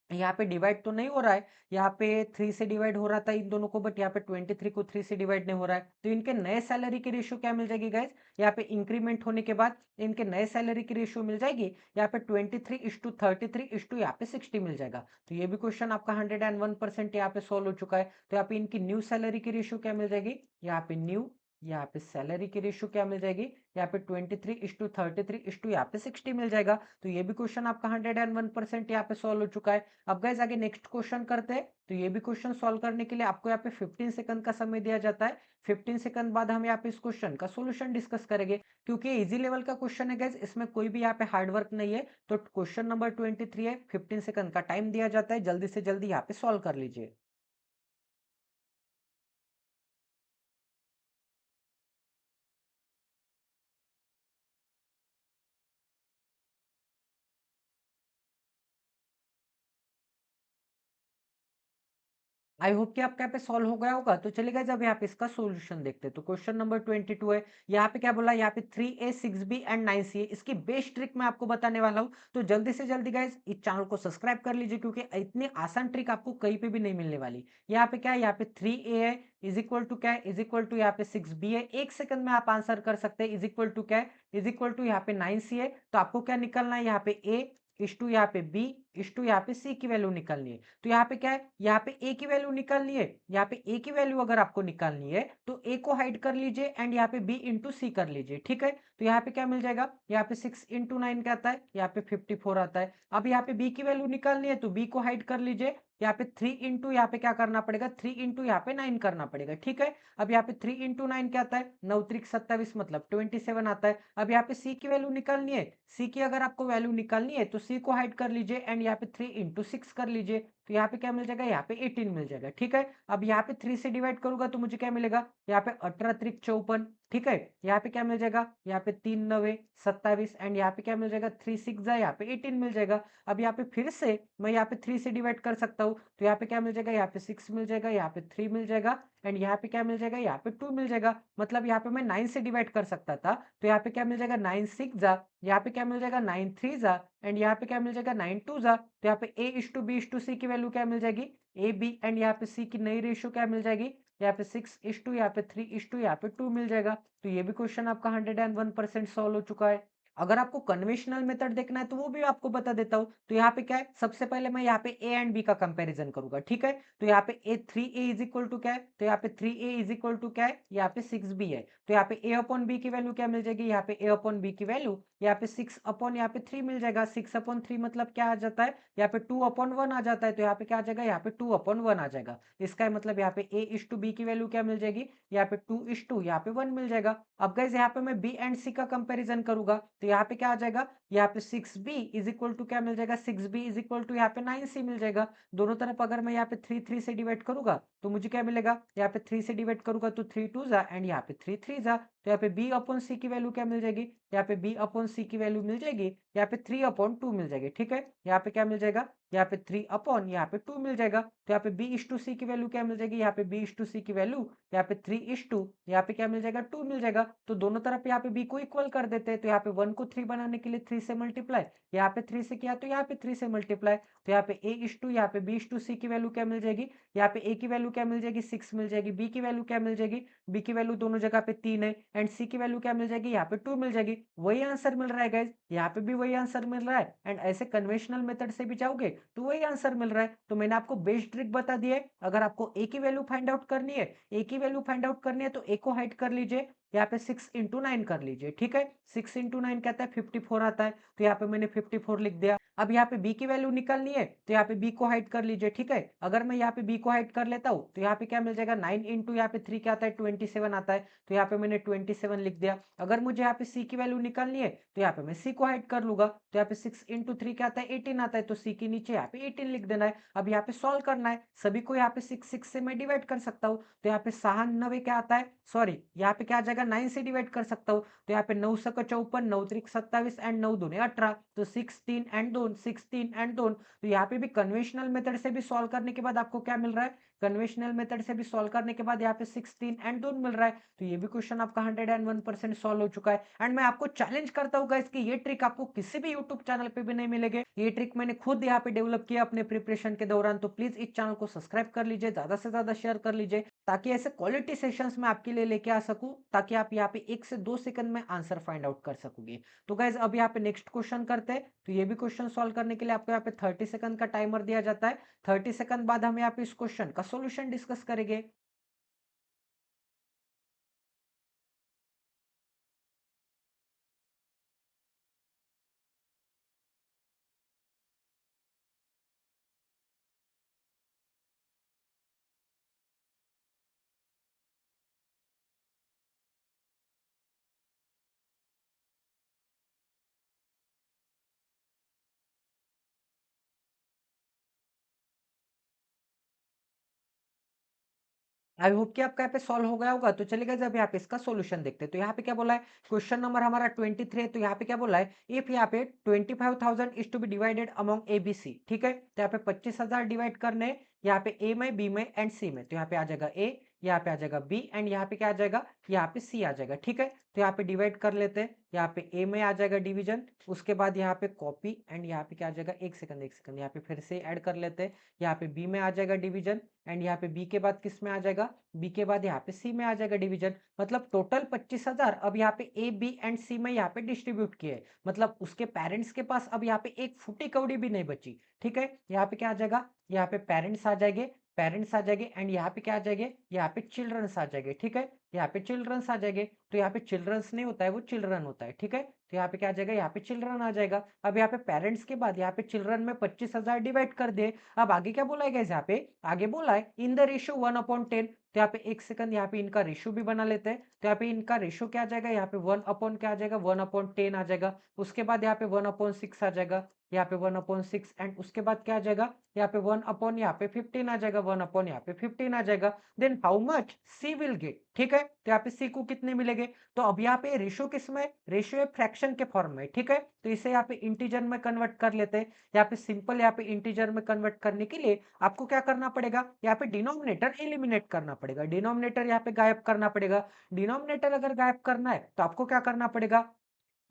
यहाँ पे डिवाइड तो नहीं हो रहा है, यहाँ पे 3 से डिवाइड हो रहा था इन दोनों को, बट यहाँ पे 23 को 3 से डिवाइड नहीं हो रहा है। तो इनके नए सैलरी की रेशियो क्या मिल जाएगी गाइज? यहाँ पे इंक्रीमेंट होने के बाद इनके नए सैलरी की रेशियो मिल जाएगी यहाँ पे 23:33:यहाँ पे 60 मिल जाएगा। तो ये भी क्वेश्चन आपका 101% यहाँ पे सोल्व हो चुका है। तो यहाँ पे इनकी न्यू सैलरी की रेशियो क्या मिल जाएगी? यहाँ पे न्यू, यहाँ पे सैलरी की रेशियो क्या मिल जाएगी? यहाँ पे 23:33 यहाँ पे 60 मिल जाएगा। तो ये भी क्वेश्चन आपका 101% यहाँ पे सोल्व हो चुका है। अब गाइज आगे नेक्स्ट क्वेश्चन करते हैं। तो ये भी क्वेश्चन सॉल्व करने के लिए आपको यहाँ पे 15 सेकंड का समय दिया जाता है। 15 सेकंड बाद हम यहाँ पे इस क्वेश्चन का सॉल्यूशन डिस्कस करेंगे, क्योंकि इजी लेवल का क्वेश्चन है गाइज, इसमें कोई भी यहाँ पे हार्ड वर्क नहीं है। तो क्वेश्चन नंबर 23 है, 15 सेकंड का टाइम दिया जाता है, जल्दी से जल्दी यहाँ पे सॉल्व कर लीजिए। आई होप कि आपका यहाँ पे सॉल्व हो गया होगा। तो चलिए गाइस अब यहाँ पे इसका सॉल्यूशन देखते हैं। तो क्वेश्चन नंबर 22 है, यहाँ पे क्या बोला? यहाँ पे 3A 6B एंड 9C है। इसकी बेस्ट ट्रिक मैं आपको बताने वाला हूँ। तो जल्दी से जल्दी गाइस इस चैनल को सब्सक्राइब कर लीजिए, क्योंकि इतनी आसान ट्रिक आपको कहीं पे भी नहीं मिलने वाली। यहाँ पे क्या है? यहाँ पे 3A है इज इक्वल टू क्या है? इज इक्वल टू यहाँ पे 6B है। एक सेकंड में आप आंसर कर सकते हैं। इज इक्वल टू क्या है? इज इक्वल टू यहाँ पे 9C है। तो आपको क्या निकलना है? यहाँ पे A इस टू यहाँ पे B इस टू यहाँ पे C की वैल्यू निकालनी है। तो यहाँ पे क्या है? यहाँ पे ए की वैल्यू निकालनी है। यहाँ पे ए की वैल्यू अगर आपको निकालनी है तो ए को हाइड कर लीजिए एंड यहाँ पे बी इंटू सी कर लीजिए, ठीक है? तो यहाँ पे क्या मिल जाएगा? यहाँ पे 6 इंटू 9 क्या आता है? यहाँ पे 54 आता है। अब यहाँ पे बी की वैल्यू निकालनी है तो बी को हाइड कर लीजिए। यहाँ पे 3 इंटू यहाँ पे क्या करना पड़ेगा? 3 इंटू यहाँ पे 9 करना पड़ेगा, ठीक है? अब यहाँ पे 3 इंटू 9 क्या आता है? 9 त्रिक 27 मतलब 27 आता है। अब यहाँ पे सी की वैल्यू निकालनी है। सी की अगर आपको वैल्यू निकालनी है तो सी को हाइड कर लीजिए एंड यहाँ पे 3 इंटू 6 कर लीजिए। तो यहाँ पे क्या मिल जाएगा? यहाँ पे 18 मिल जाएगा, ठीक है? अब यहाँ पे 3 से डिवाइड करूंगा तो मुझे क्या मिलेगा? यहाँ पे 18 त्रिक 54, ठीक है? यहाँ पे क्या मिल जाएगा? यहाँ पे 3 9 27 एंड यहाँ पे क्या मिल जाएगा? 3 6 यहाँ पे 18 मिल जाएगा। अब यहाँ पे फिर से मैं यहाँ पे 3 से डिवाइड कर सकता हूँ, तो यहाँ पे क्या मिल जाएगा? यहाँ पे 6 मिल जाएगा, यहाँ पे 3 मिल जाएगा एंड यहाँ पे क्या मिल जाएगा? यहाँ पे 2 मिल जाएगा। मतलब यहाँ पे मैं 9 से डिवाइड कर सकता था, तो यहाँ पे क्या मिल जाएगा? 9 6 यहाँ पे क्या मिल जाएगा? 9 3 एंड यहाँ पे क्या मिल जाएगा? 9 2 तो यहाँ पे a इस टू बी इस टू सी की वैल्यू क्या मिल जाएगी? ए बी एंड यहाँ पे सी की नई रेशियो क्या मिल जाएगी? यहाँ पे 6:2, यहाँ पे 3:2, यहाँ पे 2 मिल जाएगा। तो ये भी क्वेश्चन आपका 101% सॉल्व हो चुका है। अगर आपको कन्वेंशनल मेथड देखना है तो वो भी आपको बता देता हूँ। तो यहाँ पे क्या है, सबसे पहले मैं यहाँ पे ए एंड बी का कंपैरिजन करूंगा, ठीक है। तो यहाँ पे ए 3a इज इक्वल टू क्या है, तो यहाँ पे 3a इज इक्वल टू क्या है, यहाँ पे 6b है। तो यहाँ पे a अपॉन बी की वैल्यू क्या मिल जाएगी, यहाँ पे a अपॉन बी की वैल्यू यहाँ पे 6 अपॉन यहाँ पे 3 मिल जाएगा। 6 अपॉन 3 मतलब क्या आ जाता है, यहाँ पे 2 अपॉन 1 आ जाता है। तो यहाँ पे क्या आ जाएगा, यहाँ पे 2 अपॉन 1 आ जाएगा। इसका मतलब यहाँ पे a इज टू बी की वैल्यू क्या मिल जाएगी, यहाँ पे 2 इज टू यहाँ पे 1 मिल जाएगा। अब गाइस यहाँ पे मैं b एंड c का कंपैरिजन करूंगा, तो यहाँ पे क्या आ जाएगा, यहाँ पे 6b इज इक्वल टू क्या मिल जाएगा, 6b इज इक्वल टू यहाँ पे 9c मिल जाएगा। दोनों तरफ अगर मैं यहाँ पे 3 से डिवाइड करूंगा तो मुझे क्या मिलेगा, यहाँ पे 3 से डिवाइड करूंगा तो 3 2 जा एंड यहाँ पे 3 3 जा। तो यहाँ पे b अपॉन c की वैल्यू क्या मिल जाएगी, यहाँ पे b अपॉन c की वैल्यू मिल जाएगी, यहाँ पे 3 अपॉन 2 मिल जाएगी, ठीक है। यहाँ पे क्या मिल जाएगा, यहाँ पे 3 अपॉन यहाँ पे 2 मिल जाएगा। तो यहाँ पे b इज टू सी की वैल्यू क्या मिल जाएगी, यहाँ पे b इज टू सी की वैल्यू यहाँ पे 3 इज टू यहाँ पे क्या मिल जाएगा, 2 मिल जाएगा। तो दोनों तरफ यहाँ पे b को इक्वल कर देते हैं। तो यहाँ पे 1 को 3 बनाने के लिए 3 से मल्टीप्लाई, यहाँ पे 3 से किया तो यहाँ पे 3 से मल्टीप्लाई। तो यहाँ पे a इज टू यहाँ पे b इज टू सी की वैल्यू क्या मिल जाएगी, यहाँ पे a की वैल्यू क्या मिल जाएगी, 6 मिल जाएगी। b की वैल्यू क्या मिल जाएगी, b की वैल्यू दोनों जगह पे 3 है एंड c की वैल्यू क्या मिल जाएगी, यहाँ पे 2 मिल जाएगी। वही आंसर मिल रहा है गाइज, यहाँ पे भी वही आंसर मिल रहा है एंड ऐसे कन्वेंशनल मेथड से भी जाओगे तो वही आंसर मिल रहा है। तो मैंने आपको बेस्ट ट्रिक बता दी है। अगर आपको a की वैल्यू फाइंड आउट करनी है, a की वैल्यू फाइंड आउट करनी है तो a को हाइड कर लीजिए, यहाँ पे 6 इंटू 9 कर लीजिए, ठीक है। 6 इंटू 9 कहता है 54 आता है, तो यहाँ पे मैंने 54 लिख दिया। अब यहाँ पे b की वैल्यू निकालनी है तो यहाँ पे b को हाइड कर लीजिए, ठीक है। अगर मैं यहाँ पे b को हाइड कर लेता हूँ तो यहाँ पे क्या मिल जाएगा, 9 इंटू यहाँ पे 3 क्या आता है, 27 आता है। तो यहाँ पे मैंने 27 लिख दिया। अगर मुझे यहाँ पे c की वैल्यू निकालनी है तो यहाँ पे मैं c को हाइड कर लूंगा। तो यहाँ पे 6 इंटू 3 क्या आता है, 18 आता है। तो c के नीचे यहाँ पे 18 लिख देना है। अब यहाँ पे सॉल्व करना है, सभी को यहाँ पे 6 से मैं डिवाइड कर सकता हूँ। तो यहाँ पे 96 क्या आता है, सॉरी यहाँ पे क्या आ जाएगा, 9 से डिवाइड कर सकता हूँ। तो यहाँ पे 9 सक 54, 9 त्रिक 27 एंड 9 दूने 18। तो 16 एंड 2, 16 एंड 2। तो यहाँ पे भी कन्वेंशनल मेथड से भी सॉल्व करने के बाद आपको क्या मिल रहा है, कन्वेंशनल मेथड से भी सॉल्व करने के बाद यहाँ पे 16 एंड 2 मिल रहा है। तो ये भी क्वेश्चन आपका 101% सॉल्व हो चुका है। एंड मैं आपको चैलेंज करता हूँ गाइस कि ये ट्रिक आपको किसी भी यूट्यूब चैनल पे भी नहीं मिलेगी। ये ट्रिक मैंने खुद यहाँ पे डेवलप किया अपने प्रिपरेशन के दौरान। तो प्लीज इस चैनल को सब्सक्राइब कर लीजिए, ज्यादा से ज्यादा शेयर कर लीजिए, ताकि ऐसे क्वालिटी सेशंस मैं आपके लिए लेके आ सकूं, ताकि आप यहाँ पे 1 से 2 सेकंड में आंसर फाइंड आउट कर सकोगे। तो गाइज अब यहाँ पे नेक्स्ट क्वेश्चन करते हैं। तो ये भी क्वेश्चन सॉल्व करने के लिए आपको यहाँ पे 30 सेकंड का टाइमर दिया जाता है। 30 सेकंड बाद हम यहाँ पे इस क्वेश्चन का सोल्यूशन डिस्कस करेंगे। आई होप कि आपका यहाँ पे सॉल्व हो गया होगा। तो चलिए जब यहाँ पे इसका सॉल्यूशन देखते हैं। तो यहाँ पे क्या बोला है, क्वेश्चन नंबर हमारा 23 है। तो यहाँ पे क्या बोला है, इफ यहाँ पे 25,000 is to be divided among A B C, ठीक है। तो यहाँ पे 25,000 डिवाइड करने हैं, यहाँ पे ए में, बी में एंड सी में। तो यहाँ पे आ जाएगा ए, यहाँ पे आ जाएगा बी एंड यहाँ पे क्या आ जाएगा, यहाँ पे सी आ जाएगा, ठीक है। तो यहाँ पे डिवाइड कर लेते हैं। यहाँ पे ए में आ जाएगा डिवीजन, उसके बाद यहाँ पे कॉपी एंड यहाँ पे क्या आ जाएगा, एक सेकंड यहाँ पे फिर से ऐड कर लेते हैं। यहाँ पे बी में आ जाएगा डिवीजन एंड यहाँ पे बी के बाद किस में आ जाएगा, बी के बाद यहाँ पे सी में आ जाएगा डिवीजन। मतलब टोटल 25,000 अब यहाँ पे ए बी एंड सी में यहाँ पे डिस्ट्रीब्यूट किए। मतलब उसके पेरेंट्स के पास अब यहाँ पे एक फूटी कौड़ी भी नहीं बची, ठीक है। यहाँ पे क्या आ जाएगा, यहाँ पे पेरेंट्स आ जाएंगे, पेरेंट्स आ जाएंगे एंड यहाँ पे क्या आ जाएंगे, यहाँ पे चिल्ड्रंस आ जाएंगे, ठीक है। यहाँ पे चिल्ड्रंस आ जाएंगे। तो यहाँ पे चिल्ड्रंस नहीं होता है, वो चिल्ड्रन होता है, ठीक है। तो यहाँ पे क्या आ जाएगा, यहाँ पे चिल्ड्रन आ जाएगा। अब यहाँ पे पेरेंट्स के बाद यहाँ पे चिल्ड्रन में 25,000 डिवाइड कर दे। अब आगे क्या बोला है यहाँ पे, आगे बोला है इन द रेशियो 1/10। तो यहाँ पे एक सेकंड यहाँ पे इनका रेशियो भी बना लेते हैं। तो यहाँ पे इनका रेशियो क्या आ जाएगा, यहाँ पे 1 क्या आ जाएगा, 1/10 आ जाएगा। उसके बाद यहाँ पे 1/6 आ जाएगा, यहाँ पे 1/6 एंड उसके बाद क्या आ जाएगा, यहाँ पे 1 यहाँ पे 15 आ जाएगा, 1 यहाँ पे 15 आ जाएगा। Then how much C will get, ठीक है। तो यहाँ पे सी को कितने मिलेंगे। तो अब यहाँ पे रेशियो किस में, रेशियो फ्रैक्शन के फॉर्म में, ठीक है। तो इसे यहाँ पे इंटीजर में कन्वर्ट कर लेते हैं। यहाँ पे सिंपल यहाँ पे इंटीजर में कन्वर्ट करने के लिए आपको क्या करना पड़ेगा, यहाँ पे डिनोमिनेटर एलिमिनेट करना पड़ेगा। डिनोमिनेटर यहाँ पे गायब करना पड़ेगा। डिनोमिनेटर अगर गायब करना है तो आपको क्या करना पड़ेगा,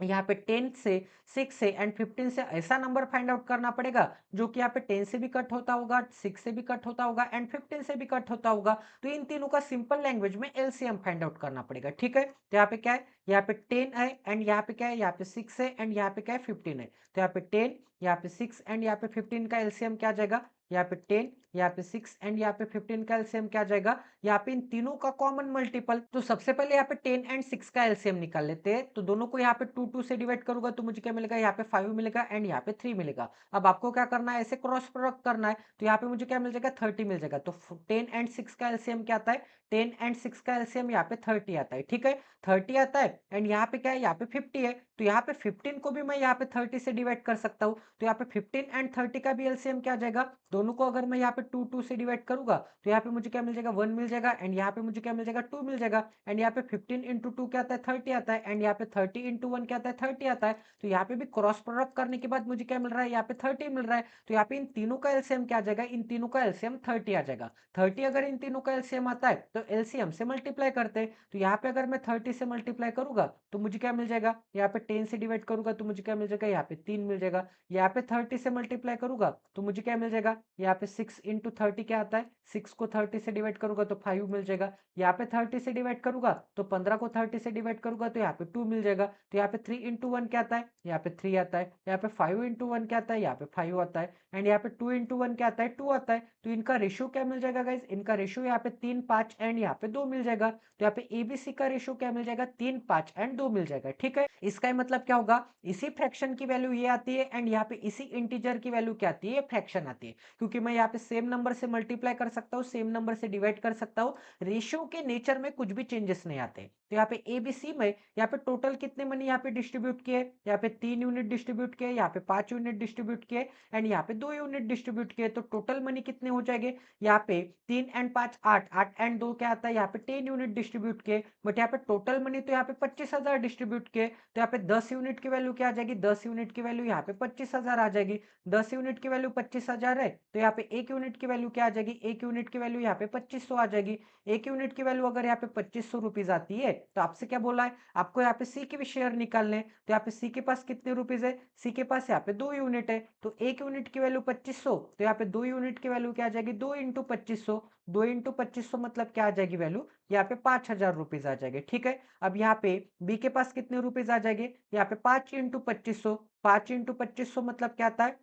यहाँ पे 10 से 6 से एंड 15 से ऐसा नंबर फाइंड आउट करना पड़ेगा जो कि यहाँ पे 10 से भी कट होता होगा, 6 से भी कट होता होगा एंड 15 से भी कट होता होगा। तो इन तीनों का सिंपल लैंग्वेज में एलसीएम फाइंड आउट करना पड़ेगा। ठीक है, तो यहाँ पे क्या है, यहाँ पे 10 है एंड यहाँ पे क्या है, यहाँ पे 6 है एंड यहाँ पे क्या है 15 है। तो यहाँ पे 10, यहाँ पे 6 एंड यहाँ पे 15 का एलसीएम क्या आ जाएगा, यहाँ पे 10, यहाँ पे 6 एंड यहाँ पे 15 का एलसीएम क्या आ जाएगा, यहाँ पे इन तीनों का कॉमन मल्टीपल। तो सबसे पहले यहाँ पे 10 एंड 6 का एलसीएम निकाल लेते हैं। तो दोनों को यहाँ पे 2 से डिवाइड करूंगा तो मुझे क्या मिलेगा, यहाँ पे 5 मिलेगा एंड यहाँ पे 3 मिलेगा। अब आपको क्या करना है, ऐसे क्रॉस प्रोडक्ट करना है। तो यहाँ पे मुझे क्या मिल जाएगा, 30 मिल जाएगा। तो 10 एंड 6 का एलसीएम क्या आता है, 10 एंड 6 का एलसीएम यहाँ पे 30 आता है। ठीक है, 30 आता है एंड यहाँ पे क्या है, यहाँ पे 50 है। तो यहाँ पे 15 को भी मैं यहाँ पे 30 से डिवाइड कर सकता हूँ। तो यहाँ पे 15 एंड 30 का भी एलसीएम क्या आ जाएगा, दोनों को अगर मैं यहाँ पे 2 से डिवाइड करूंगा तो यहाँ पे मुझे क्या मिल जाएगा, 1 मिल जाएगा एंड यहाँ पे मुझे क्या मिल जाएगा, 2 मिल जाएगा। एंड यहाँ पे 15 इंटू 2 क्या आता है, 30 आता है एंड यहाँ पे 30 इंटू 1 क्या आता है, 30 आता है। तो यहाँ पे भी क्रॉस प्रोडक्ट करने के बाद मुझे क्या मिल रहा है, यहाँ पे 30 मिल रहा है। तो यहाँ पे इन तीनों का एलसीएम क्या आ जाएगा, इन तीनों का एलसीएम 30 आ जाएगा। 30 अगर इन तीनों का एलसीएम आता है तो एलसीएम से मल्टीप्लाई करते हैं। तो यहाँ पे अगर मैं 30 से मल्टीप्लाई करूंगा तो मुझे क्या मिल जाएगा, यहाँ पे 10 से डिवाइड करूंगा तो मुझे क्या मिल जाएगा, यहाँ पे 3 मिल जाएगा। यहाँ पे 30 से मल्टीप्लाई करूंगा तो मुझे क्या मिल जाएगा, यहाँ पे 6 इंटू 30 क्या आता है, 6 को 30 से डिवाइड करूंगा तो 5 मिल जाएगा। यहाँ पे 30 से डिवाइड करूंगा तो 15 को 30 से डिवाइड करूंगा तो यहाँ पे 2 मिल जाएगा। तो यहाँ पे 3 इंटू 1 क्या आता है, यहाँ पे 3 आता है। यहाँ पे 5 इंटू 1 क्या आता है, यहाँ पे 5 आता है एंड यहाँ पे 2 इंटू 1 क्या आता है, 2 आता है। तो इनका रेशियो क्या मिल जाएगा गाइज, इनका रेशियो यहाँ पे 3 5 एंड यहाँ पे 2 मिल जाएगा। तो यहाँ पे एबीसी का रेशियो क्या मिल जाएगा, 3 5 एंड 2 मिल जाएगा। ठीक है, इसका ही मतलब क्या होगा, इसी फ्रैक्शन की वैल्यू ये आती है एंड यहाँ पे इसी इंटीजर की वैल्यू क्या आती है, फ्रैक्शन आती है। क्योंकि मैं यहाँ पे सेम नंबर से मल्टीप्लाई कर सकता हूँ, सेम नंबर से डिवाइड कर सकता हूँ, रेशियो के नेचर में कुछ भी चेंजेस नहीं आते। तो यहाँ पे एबीसी में यहाँ पे टोटल कितने मनी यहाँ पे डिस्ट्रीब्यूट किए, यहाँ पे 3 यूनिट डिस्ट्रीब्यूट किए, यहाँ पे 5 यूनिट डिस्ट्रीब्यूट किए एंड यहाँ पे 2 यूनिट डिस्ट्रीब्यूट किए। तो टोटल मनी कितने हो जाएंगे, यहाँ पे 3 एंड 5 8, 8 एंड 2 क्या आता है, यहाँ पे 10 यूनिट डिस्ट्रीब्यूट किए। बट यहाँ पे टोटल मनी तो यहाँ पे 25,000 डिस्ट्रीब्यूट किए। तो यहाँ पे 10 यूनिट की वैल्यू क्या आ जाएगी, 10 यूनिट की वैल्यू यहाँ पे 25,000 आ जाएगी। 10 यूनिट की वैल्यू 25,000 है तो यहाँ पे 1 यूनिट की वैल्यू क्या आ जाएगी, 1 यूनिट की वैल्यू यहाँ पे 2500 आ जाएगी। 1 यूनिट की वैल्यू अगर यहाँ पे 2500 रुपीज आती है तो आपसे क्या बोला है, आपको यहाँ पे सी के भी शेयर निकालने। तो यहाँ पे सी के पास कितने रुपीज है, सी के पास यहाँ पे 2 यूनिट है। तो 1 यूनिट की वैल्यू 2500, तो यहाँ पे 2 यूनिट की वैल्यू क्या आ जाएगी, 2 इंटू 2500। 2 इंटू 2500 मतलब क्या आ जाएगी वैल्यू, यहाँ पे 5,000 रुपीज आ जाएगी। ठीक है, अब यहाँ पे बी के पास कितने रुपीज आ जाएंगे, यहाँ पे 5 इंटू 2500। 5 इंटू 2500 मतलब क्या आता है,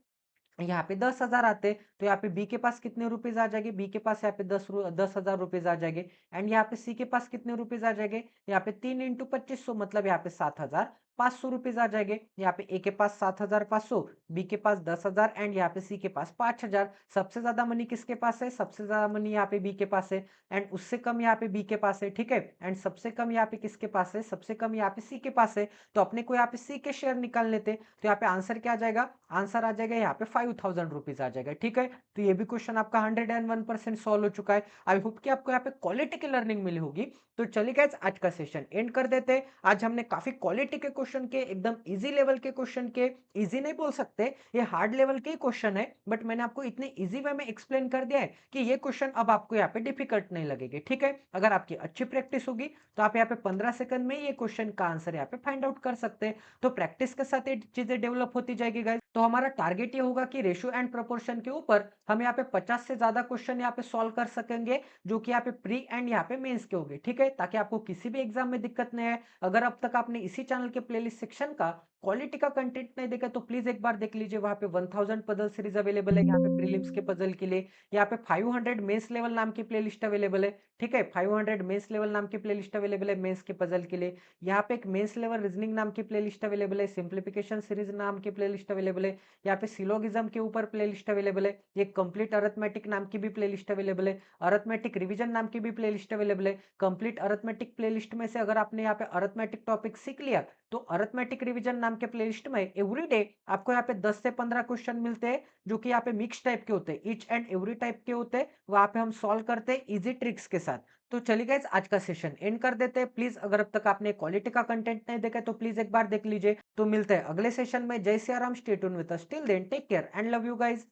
यहाँ पे 10,000 आते। तो यहाँ पे बी के पास कितने रुपीज आ जाएंगे, बी के पास यहाँ पे 10,000 रुपीज आ जाएंगे। एंड यहाँ पे सी के पास कितने रुपीज आ जाएंगे, यहाँ पे 3 इंटू 2500 मतलब यहाँ पे 7,500 रुपीज आ जाएंगे। यहाँ पे ए के पास 7,500, बी के पास 10,000 एंड यहाँ पे सी के पास 5,000। सबसे ज्यादा मनी किसके पास है, सबसे ज्यादा मनी यहाँ पे बी के पास है एंड उससे कम यहाँ पे बी के पास है। ठीक है, एंड सबसे कम यहाँ पे किसके पास है, सबसे कम यहाँ पे सी के पास है। तो अपने को यहाँ पे सी के शेयर निकाल लेते। तो यहाँ पे आंसर क्या आ जाएगा, आंसर आ जाएगा यहाँ पे 5,000 रुपीज आ जाएगा। ठीक है, तो ये भी क्वेश्चन आपका 101% सॉल्व हो चुका है। आई होप कि आपको यहाँ पे क्वालिटी की लर्निंग मिली होगी। तो चलिए गाइस आज का सेशन एंड कर देते हैं। आज हमने काफी क्वालिटी के क्वेश्चन के, एकदम इजी लेवल के क्वेश्चन के, इजी नहीं बोल सकते, ये हार्ड लेवल के क्वेश्चन है, बट मैंने आपको इतने इजी वे में एक्सप्लेन कर दिया है कि ये क्वेश्चन अब आपको यहाँ पे डिफिकल्ट नहीं लगेंगे। ठीक है, अगर आपकी अच्छी प्रैक्टिस होगी तो आप यहाँ पे 15 सेकंड में ये क्वेश्चन का आंसर यहाँ पे फाइंड आउट कर सकते हैं। तो प्रैक्टिस के साथ ये चीजें डेवलप होती जाएगी गाइस। तो हमारा टारगेट ये होगा कि रेशियो एंड प्रोपोर्शन के ऊपर हम यहाँ पे 50 से ज्यादा क्वेश्चन यहाँ पे सॉल्व कर सकेंगे, जो कि यहाँ पे प्री एंड यहाँ पे मेंस के होंगे। ठीक है, ताकि आपको किसी भी एग्जाम में दिक्कत नहीं आए। अगर अब तक आपने इसी चैनल के प्लेलिस्ट सेक्शन का क्वालिटी का कंटेंट नहीं देखा तो प्लीज एक बार देख लीजिए। वहां पे 1000 पजल सीरीज अवेलेबल है यहाँ पे प्रीलिम्स के पजल के लिए। यहाँ पे 500 मेंस लेवल नाम की प्लेलिस्ट अवेलेबल है। ठीक है, 500 मेंस लेवल नाम की प्लेलिस्ट अवेलेबल है मेंस के पजल के लिए। यहाँ पे एक मेंस लेवल रीजनिंग नाम की प्लेलिस्ट अवेलेबल है। सिंप्लीफिकेशन सीरीज नाम की प्लेलिस्ट अवेलेबल है। यहाँ पे सिलोगिज्म के ऊपर प्लेलिस्ट अवेलेबल है। ये कंप्लीट अरिथमेटिक नाम की भी प्लेलिस्ट अवेलेबल है। अरिथमेटिक रिवीजन नाम की भी प्लेलिस्ट अवेलेबल है। कंप्लीट अरिथमेटिक प्लेलिस्ट में से अगर आपने यहाँ पे अरिथमेटिक टॉपिक सीख लिया तो अरिथमेटिक रिवीजन नाम के प्लेलिस्ट में एवरीडे आपको यहाँ पे 10 से 15 क्वेश्चन मिलते हैं, जो कि यहाँ पे मिक्स टाइप के होते हैं, ईच एंड एवरी टाइप के होते हैं। वहां पे हम सॉल्व करते हैं इजी ट्रिक्स के साथ। तो चलिए गाइस आज का सेशन एंड कर देते हैं। प्लीज अगर अब तक आपने क्वालिटी का कंटेंट नहीं देखा तो प्लीज एक बार देख लीजिए। तो मिलते हैं अगले सेशन में। जय Siya Ram, stay tuned with us, till then take care and love you guys.